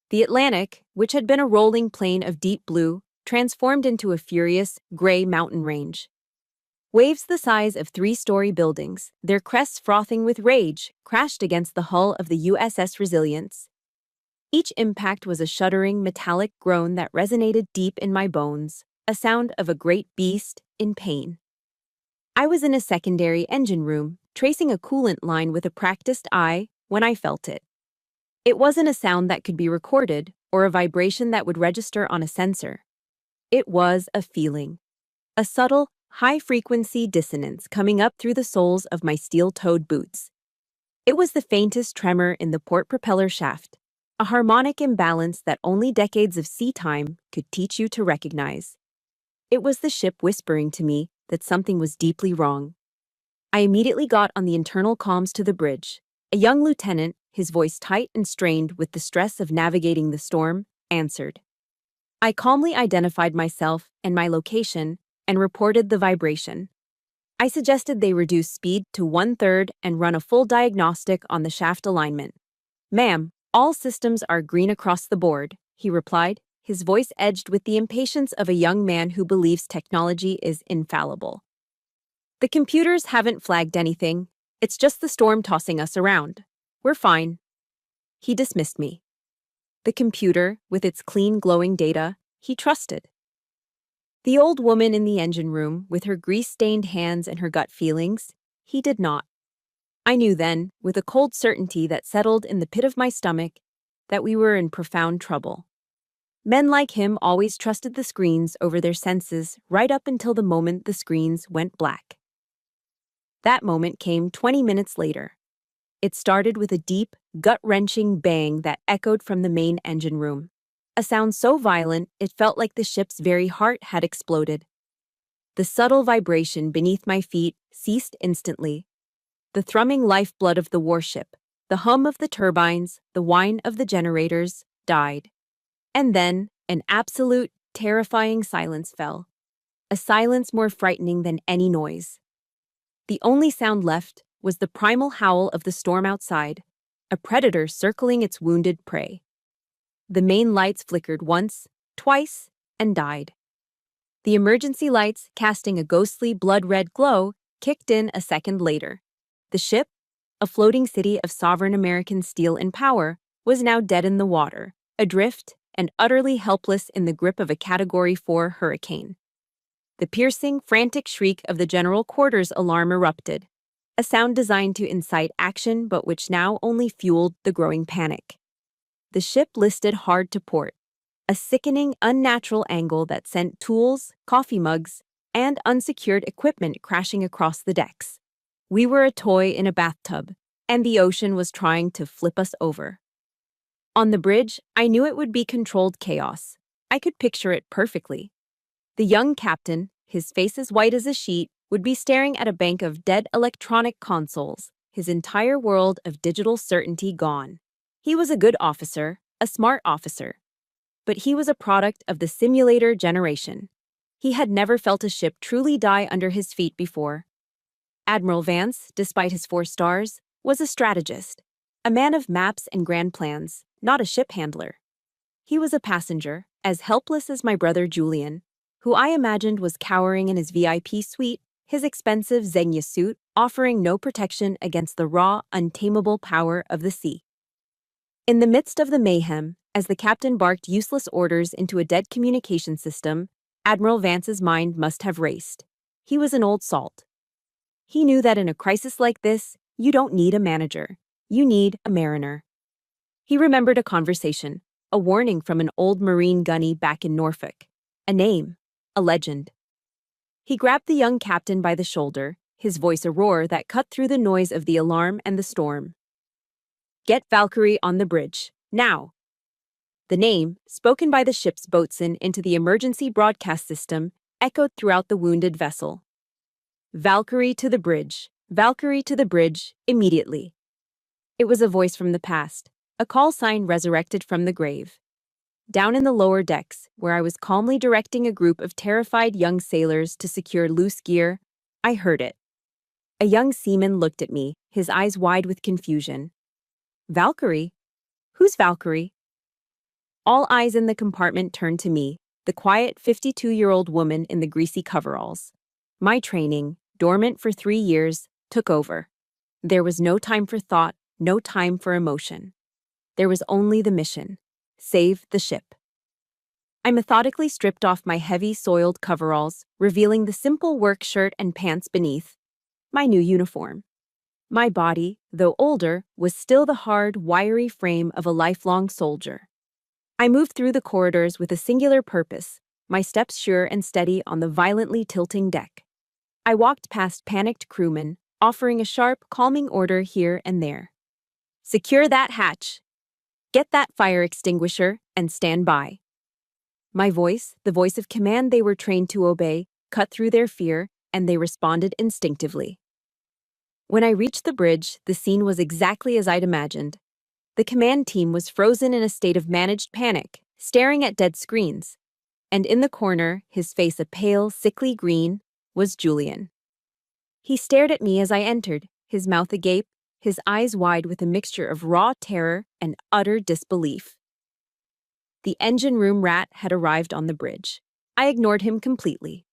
The Atlantic, which had been a rolling plain of deep blue, transformed into a furious, gray mountain range. Waves the size of 3-story buildings, their crests frothing with rage, crashed against the hull of the USS Resilience. Each impact was a shuddering, metallic groan that resonated deep in my bones, a sound of a great beast in pain. I was in a secondary engine room, tracing a coolant line with a practiced eye when I felt it. It wasn't a sound that could be recorded or a vibration that would register on a sensor. It was a feeling. A subtle, high-frequency dissonance coming up through the soles of my steel-toed boots. It was the faintest tremor in the port propeller shaft, a harmonic imbalance that only decades of sea time could teach you to recognize. It was the ship whispering to me that something was deeply wrong. I immediately got on the internal comms to the bridge. A young lieutenant, his voice tight and strained with the stress of navigating the storm, answered. I calmly identified myself and my location and reported the vibration. I suggested they reduce speed to 1/3 and run a full diagnostic on the shaft alignment. Ma'am, all systems are green across the board, he replied, his voice edged with the impatience of a young man who believes technology is infallible. The computers haven't flagged anything. It's just the storm tossing us around. We're fine. He dismissed me. The computer, with its clean, glowing data, he trusted. The old woman in the engine room, with her grease-stained hands and her gut feelings, he did not. I knew then, with a cold certainty that settled in the pit of my stomach, that we were in profound trouble. Men like him always trusted the screens over their senses right up until the moment the screens went black. That moment came 20 minutes later. It started with a deep, gut-wrenching bang that echoed from the main engine room. A sound so violent it felt like the ship's very heart had exploded. The subtle vibration beneath my feet ceased instantly. The thrumming lifeblood of the warship, the hum of the turbines, the whine of the generators, died. And then, an absolute, terrifying silence fell. A silence more frightening than any noise. The only sound left was the primal howl of the storm outside, a predator circling its wounded prey. The main lights flickered once, twice, and died. The emergency lights, casting a ghostly blood-red glow, kicked in a second later. The ship, a floating city of sovereign American steel and power, was now dead in the water, adrift and utterly helpless in the grip of a Category 4 hurricane. The piercing, frantic shriek of the general quarters alarm erupted, a sound designed to incite action but which now only fueled the growing panic. The ship listed hard to port, a sickening, unnatural angle that sent tools, coffee mugs, and unsecured equipment crashing across the decks. We were a toy in a bathtub, and the ocean was trying to flip us over. On the bridge, I knew it would be controlled chaos. I could picture it perfectly. The young captain, his face as white as a sheet, would be staring at a bank of dead electronic consoles, his entire world of digital certainty gone. He was a good officer, a smart officer. But he was a product of the simulator generation. He had never felt a ship truly die under his feet before. Admiral Vance, despite his 4 stars, was a strategist, a man of maps and grand plans, not a ship handler. He was a passenger, as helpless as my brother Julian, who I imagined was cowering in his VIP suite, his expensive Xenia suit offering no protection against the raw, untamable power of the sea. In the midst of the mayhem, as the captain barked useless orders into a dead communication system, Admiral Vance's mind must have raced. He was an old salt. He knew that in a crisis like this, you don't need a manager. You need a mariner. He remembered a conversation, a warning from an old Marine gunny back in Norfolk, a name, a legend. He grabbed the young captain by the shoulder, his voice a roar that cut through the noise of the alarm and the storm. "Get Valkyrie on the bridge, now!" The name, spoken by the ship's boatswain into the emergency broadcast system, echoed throughout the wounded vessel. "Valkyrie to the bridge, Valkyrie to the bridge, immediately." It was a voice from the past, a call sign resurrected from the grave. Down in the lower decks, where I was calmly directing a group of terrified young sailors to secure loose gear, I heard it. A young seaman looked at me, his eyes wide with confusion. "Valkyrie? Who's Valkyrie?" All eyes in the compartment turned to me, the quiet 52-year-old woman in the greasy coveralls. My training, dormant for 3 years, took over. There was no time for thought, no time for emotion. There was only the mission: save the ship. I methodically stripped off my heavy, soiled coveralls, revealing the simple work shirt and pants beneath. My new uniform. My body, though older, was still the hard, wiry frame of a lifelong soldier. I moved through the corridors with a singular purpose, my steps sure and steady on the violently tilting deck. I walked past panicked crewmen, offering a sharp, calming order here and there. "Secure that hatch. Get that fire extinguisher and stand by." My voice, the voice of command they were trained to obey, cut through their fear, and they responded instinctively. When I reached the bridge, the scene was exactly as I'd imagined. The command team was frozen in a state of managed panic, staring at dead screens. And in the corner, his face a pale, sickly green, was Julian. He stared at me as I entered, his mouth agape, his eyes wide with a mixture of raw terror and utter disbelief. The engine room rat had arrived on the bridge. I ignored him completely.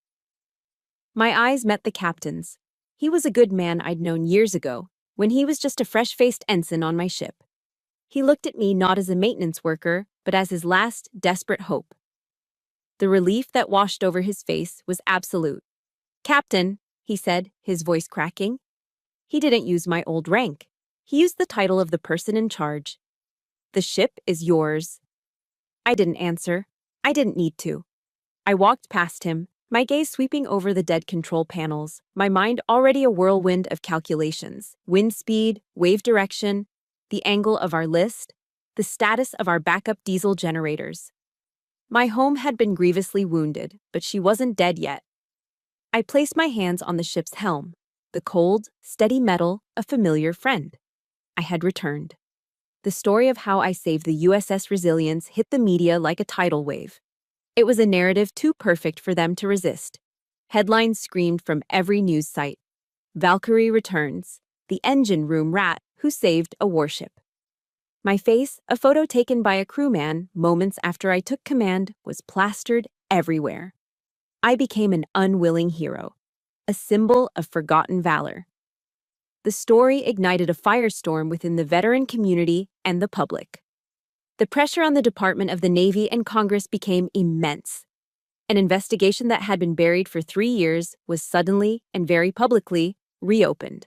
My eyes met the captain's. He was a good man I'd known years ago, when he was just a fresh-faced ensign on my ship. He looked at me not as a maintenance worker, but as his last, desperate hope. The relief that washed over his face was absolute. "Captain," he said, his voice cracking. He didn't use my old rank. He used the title of the person in charge. "The ship is yours." I didn't answer. I didn't need to. I walked past him, my gaze sweeping over the dead control panels, my mind already a whirlwind of calculations: wind speed, wave direction, the angle of our list, the status of our backup diesel generators. My home had been grievously wounded, but she wasn't dead yet. I placed my hands on the ship's helm, the cold, steady metal, a familiar friend. I had returned. The story of how I saved the USS Resilience hit the media like a tidal wave. It was a narrative too perfect for them to resist. Headlines screamed from every news site: "Valkyrie returns, the engine room rat who saved a warship." My face, a photo taken by a crewman moments after I took command, was plastered everywhere. I became an unwilling hero, a symbol of forgotten valor. The story ignited a firestorm within the veteran community and the public. The pressure on the Department of the Navy and Congress became immense. An investigation that had been buried for 3 years was suddenly, and very publicly, reopened.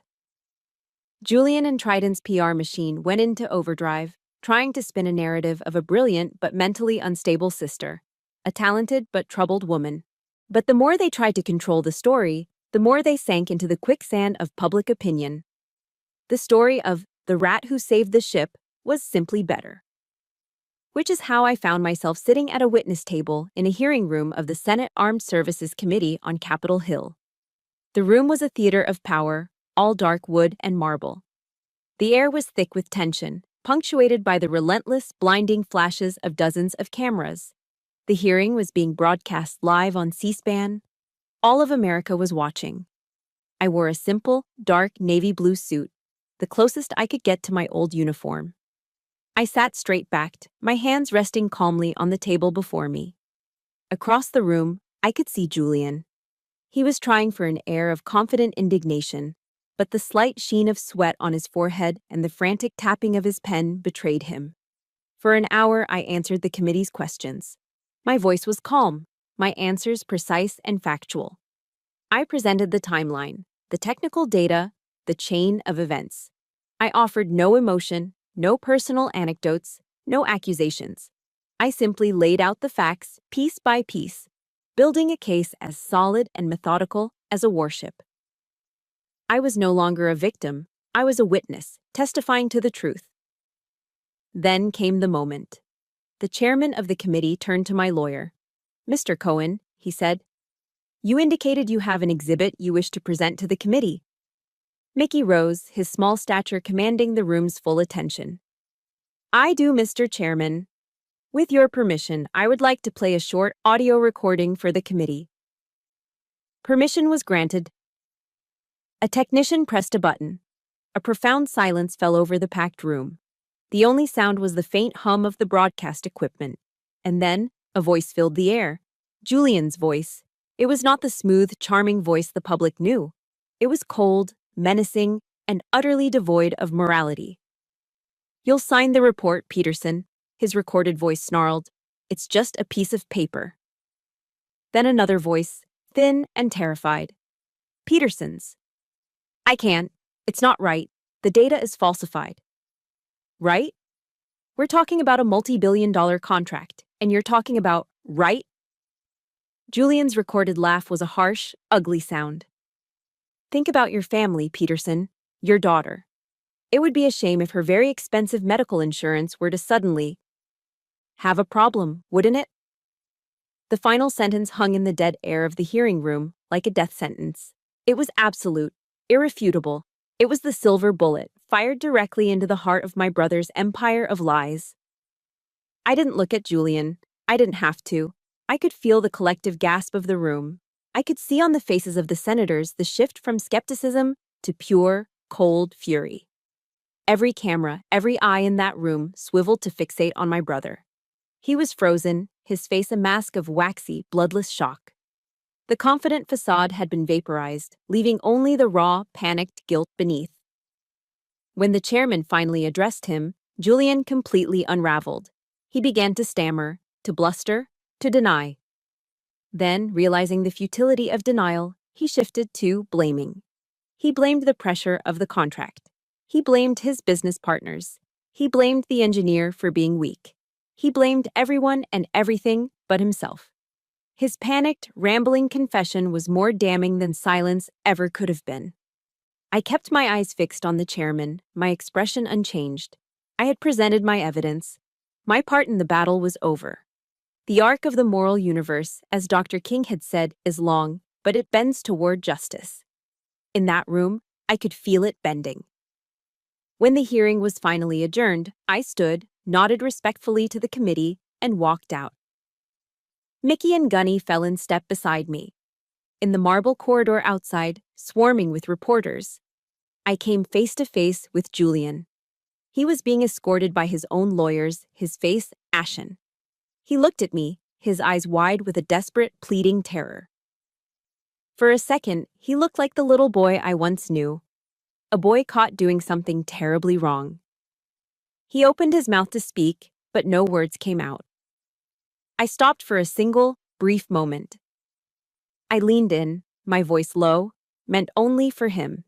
Julian and Trident's PR machine went into overdrive, trying to spin a narrative of a brilliant but mentally unstable sister, a talented but troubled woman. But the more they tried to control the story, the more they sank into the quicksand of public opinion. The story of the rat who saved the ship was simply better. Which is how I found myself sitting at a witness table in a hearing room of the Senate Armed Services Committee on Capitol Hill. The room was a theater of power, all dark wood and marble. The air was thick with tension, punctuated by the relentless, blinding flashes of dozens of cameras. The hearing was being broadcast live on C-SPAN. All of America was watching. I wore a simple, dark navy blue suit, the closest I could get to my old uniform. I sat straight-backed, my hands resting calmly on the table before me. Across the room, I could see Julian. He was trying for an air of confident indignation, but the slight sheen of sweat on his forehead and the frantic tapping of his pen betrayed him. For an hour, I answered the committee's questions. My voice was calm, my answers precise and factual. I presented the timeline, the technical data, the chain of events. I offered no emotion, No personal anecdotes, no accusations. I simply laid out the facts piece by piece, building a case as solid and methodical as a warship. I was no longer a victim, I was a witness, testifying to the truth. Then came the moment. The chairman of the committee turned to my lawyer. "Mr. Cohen," he said, "you indicated you have an exhibit you wish to present to the committee." Mickey rose, his small stature commanding the room's full attention. "I do, Mr. Chairman. With your permission, I would like to play a short audio recording for the committee." Permission was granted. A technician pressed a button. A profound silence fell over the packed room. The only sound was the faint hum of the broadcast equipment. And then, a voice filled the air. Julian's voice. It was not the smooth, charming voice the public knew. It was cold, menacing, and utterly devoid of morality. "You'll sign the report, Peterson," his recorded voice snarled. "It's just a piece of paper." Then another voice, thin and terrified. Peterson's. "I can't. It's not right. The data is falsified." "Right? We're talking about a multi-billion-dollar contract, and you're talking about right?" Julian's recorded laugh was a harsh, ugly sound. "Think about your family, Peterson, your daughter. It would be a shame if her very expensive medical insurance were to suddenly have a problem, wouldn't it?" The final sentence hung in the dead air of the hearing room like a death sentence. It was absolute, irrefutable. It was the silver bullet, fired directly into the heart of my brother's empire of lies. I didn't look at Julian. I didn't have to. I could feel the collective gasp of the room. I could see on the faces of the senators the shift from skepticism to pure, cold fury. Every camera, every eye in that room swiveled to fixate on my brother. He was frozen, his face a mask of waxy, bloodless shock. The confident facade had been vaporized, leaving only the raw, panicked guilt beneath. When the chairman finally addressed him, Julian completely unraveled. He began to stammer, to bluster, to deny. Then, realizing the futility of denial, he shifted to blaming. He blamed the pressure of the contract. He blamed his business partners. He blamed the engineer for being weak. He blamed everyone and everything but himself. His panicked, rambling confession was more damning than silence ever could have been. I kept my eyes fixed on the chairman, my expression unchanged. I had presented my evidence. My part in the battle was over. The arc of the moral universe, as Dr. King had said, is long, but it bends toward justice. In that room, I could feel it bending. When the hearing was finally adjourned, I stood, nodded respectfully to the committee, and walked out. Mickey and Gunny fell in step beside me. In the marble corridor outside, swarming with reporters, I came face to face with Julian. He was being escorted by his own lawyers, his face ashen. He looked at me, his eyes wide with a desperate, pleading terror. For a second, he looked like the little boy I once knew, a boy caught doing something terribly wrong. He opened his mouth to speak, but no words came out. I stopped for a single, brief moment. I leaned in, my voice low, meant only for him.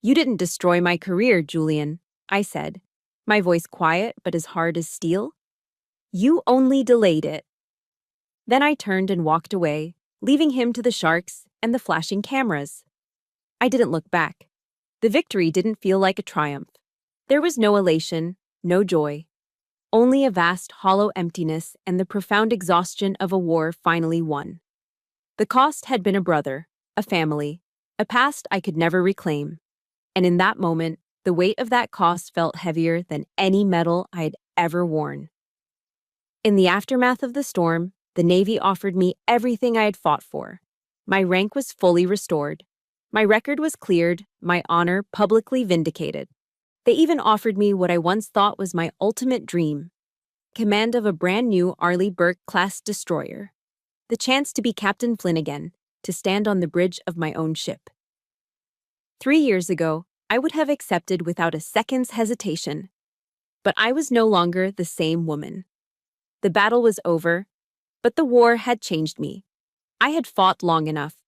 "You didn't destroy my career, Julian," I said, my voice quiet but as hard as steel. "You only delayed it." Then I turned and walked away, leaving him to the sharks and the flashing cameras. I didn't look back. The victory didn't feel like a triumph. There was no elation, no joy. Only a vast, hollow emptiness and the profound exhaustion of a war finally won. The cost had been a brother, a family, a past I could never reclaim. And in that moment, the weight of that cost felt heavier than any medal I had ever worn. In the aftermath of the storm, the Navy offered me everything I had fought for. My rank was fully restored. My record was cleared, my honor publicly vindicated. They even offered me what I once thought was my ultimate dream: command of a brand new Arleigh Burke-class destroyer. The chance to be Captain Flynn again, to stand on the bridge of my own ship. 3 years ago, I would have accepted without a second's hesitation. But I was no longer the same woman. The battle was over, but the war had changed me. I had fought long enough.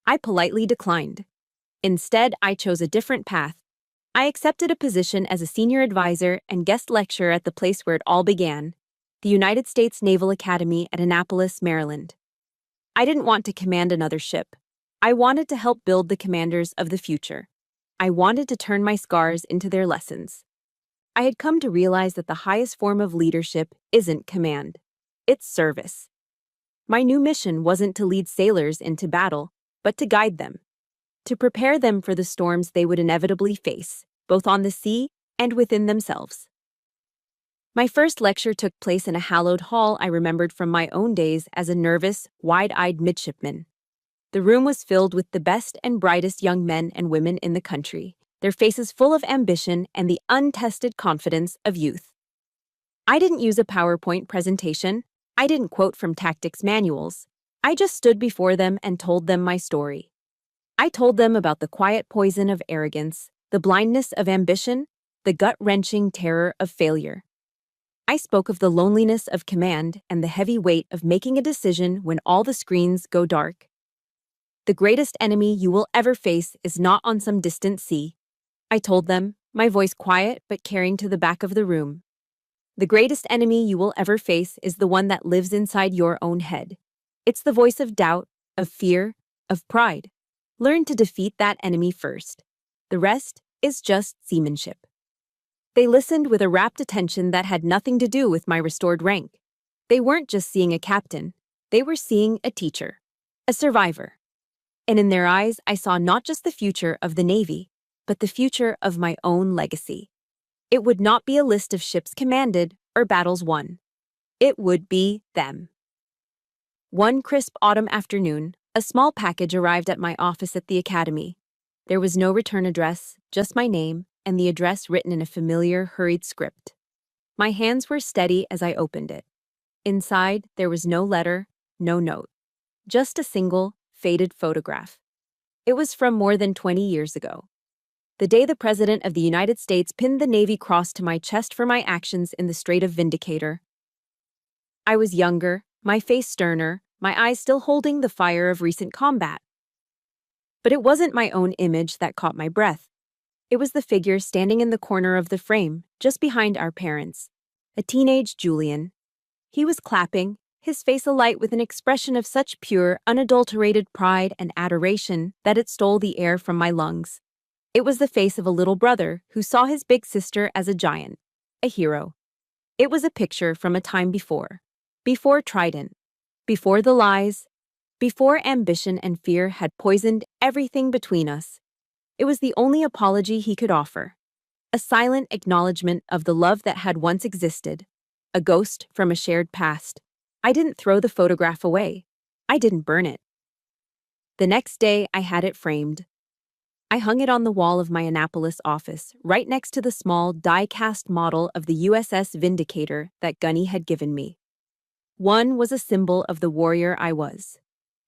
I politely declined. Instead, I chose a different path, I accepted a position as a senior advisor and guest lecturer at the place where it all began, the United States Naval Academy at Annapolis, Maryland. I didn't want to command another ship. I wanted to help build the commanders of the future. I wanted to turn my scars into their lessons. I had come to realize that the highest form of leadership isn't command. It's service. My new mission wasn't to lead sailors into battle, but to guide them, to prepare them for the storms they would inevitably face, both on the sea and within themselves. My first lecture took place in a hallowed hall I remembered from my own days as a nervous, wide-eyed midshipman. The room was filled with the best and brightest young men and women in the country, their faces full of ambition and the untested confidence of youth. I didn't use a PowerPoint presentation. I didn't quote from tactics manuals. I just stood before them and told them my story. I told them about the quiet poison of arrogance, the blindness of ambition, the gut-wrenching terror of failure. I spoke of the loneliness of command and the heavy weight of making a decision when all the screens go dark. The greatest enemy you will ever face is not on some distant sea. I told them, my voice quiet but carrying to the back of the room. The greatest enemy you will ever face is the one that lives inside your own head. It's the voice of doubt, of fear, of pride. Learn to defeat that enemy first. The rest is just seamanship. They listened with a rapt attention that had nothing to do with my restored rank. They weren't just seeing a captain. They were seeing a teacher, a survivor. And in their eyes, I saw not just the future of the Navy, but the future of my own legacy. It would not be a list of ships commanded or battles won. It would be them. One crisp autumn afternoon, a small package arrived at my office at the academy. There was no return address, just my name, and the address written in a familiar, hurried script. My hands were steady as I opened it. Inside, there was no letter, no note. Just a single, faded photograph. It was from more than 20 years ago. The day the President of the United States pinned the Navy Cross to my chest for my actions in the Strait of Vindicator. I was younger, my face sterner, my eyes still holding the fire of recent combat. But it wasn't my own image that caught my breath. It was the figure standing in the corner of the frame, just behind our parents, a teenage Julian. He was clapping, his face alight with an expression of such pure, unadulterated pride and adoration that it stole the air from my lungs. It was the face of a little brother who saw his big sister as a giant, a hero. It was a picture from a time before Trident, before the lies, before ambition and fear had poisoned everything between us. It was the only apology he could offer, a silent acknowledgement of the love that had once existed, a ghost from a shared past. I didn't throw the photograph away. I didn't burn it. The next day, I had it framed. I hung it on the wall of my Annapolis office, right next to the small, die-cast model of the USS Vindicator that Gunny had given me. One was a symbol of the warrior I was.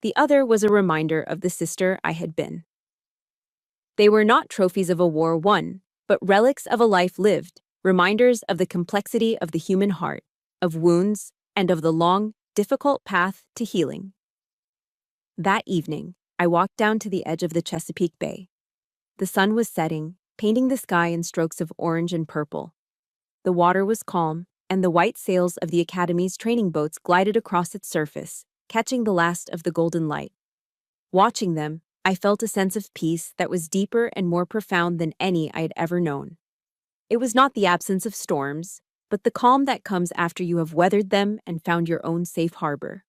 The other was a reminder of the sister I had been. They were not trophies of a war won, but relics of a life lived, reminders of the complexity of the human heart, of wounds, and of the long, difficult path to healing. That evening, I walked down to the edge of the Chesapeake Bay. The sun was setting, painting the sky in strokes of orange and purple. The water was calm, and the white sails of the Academy's training boats glided across its surface, catching the last of the golden light. Watching them, I felt a sense of peace that was deeper and more profound than any I had ever known. It was not the absence of storms, but the calm that comes after you have weathered them and found your own safe harbor.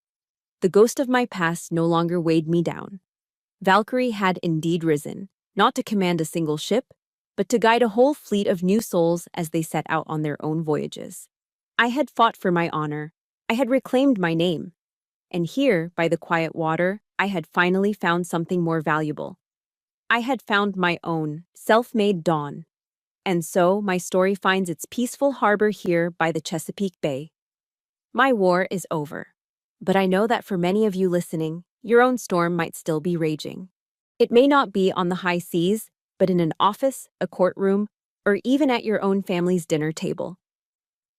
The ghost of my past no longer weighed me down. Valkyrie had indeed risen, not to command a single ship, but to guide a whole fleet of new souls as they set out on their own voyages. I had fought for my honor. I had reclaimed my name. And here, by the quiet water, I had finally found something more valuable. I had found my own, self-made dawn. And so, my story finds its peaceful harbor here by the Chesapeake Bay. My war is over. But I know that for many of you listening, your own storm might still be raging. It may not be on the high seas, but in an office, a courtroom, or even at your own family's dinner table.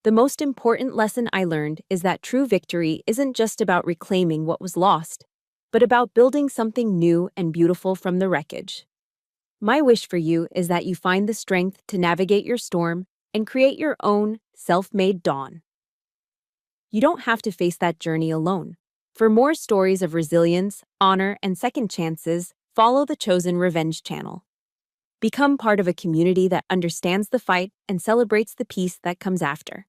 The most important lesson I learned is that true victory isn't just about reclaiming what was lost, but about building something new and beautiful from the wreckage. My wish for you is that you find the strength to navigate your storm and create your own self-made dawn. You don't have to face that journey alone. For more stories of resilience, honor, and second chances, follow the Chosen Revenge channel. Become part of a community that understands the fight and celebrates the peace that comes after.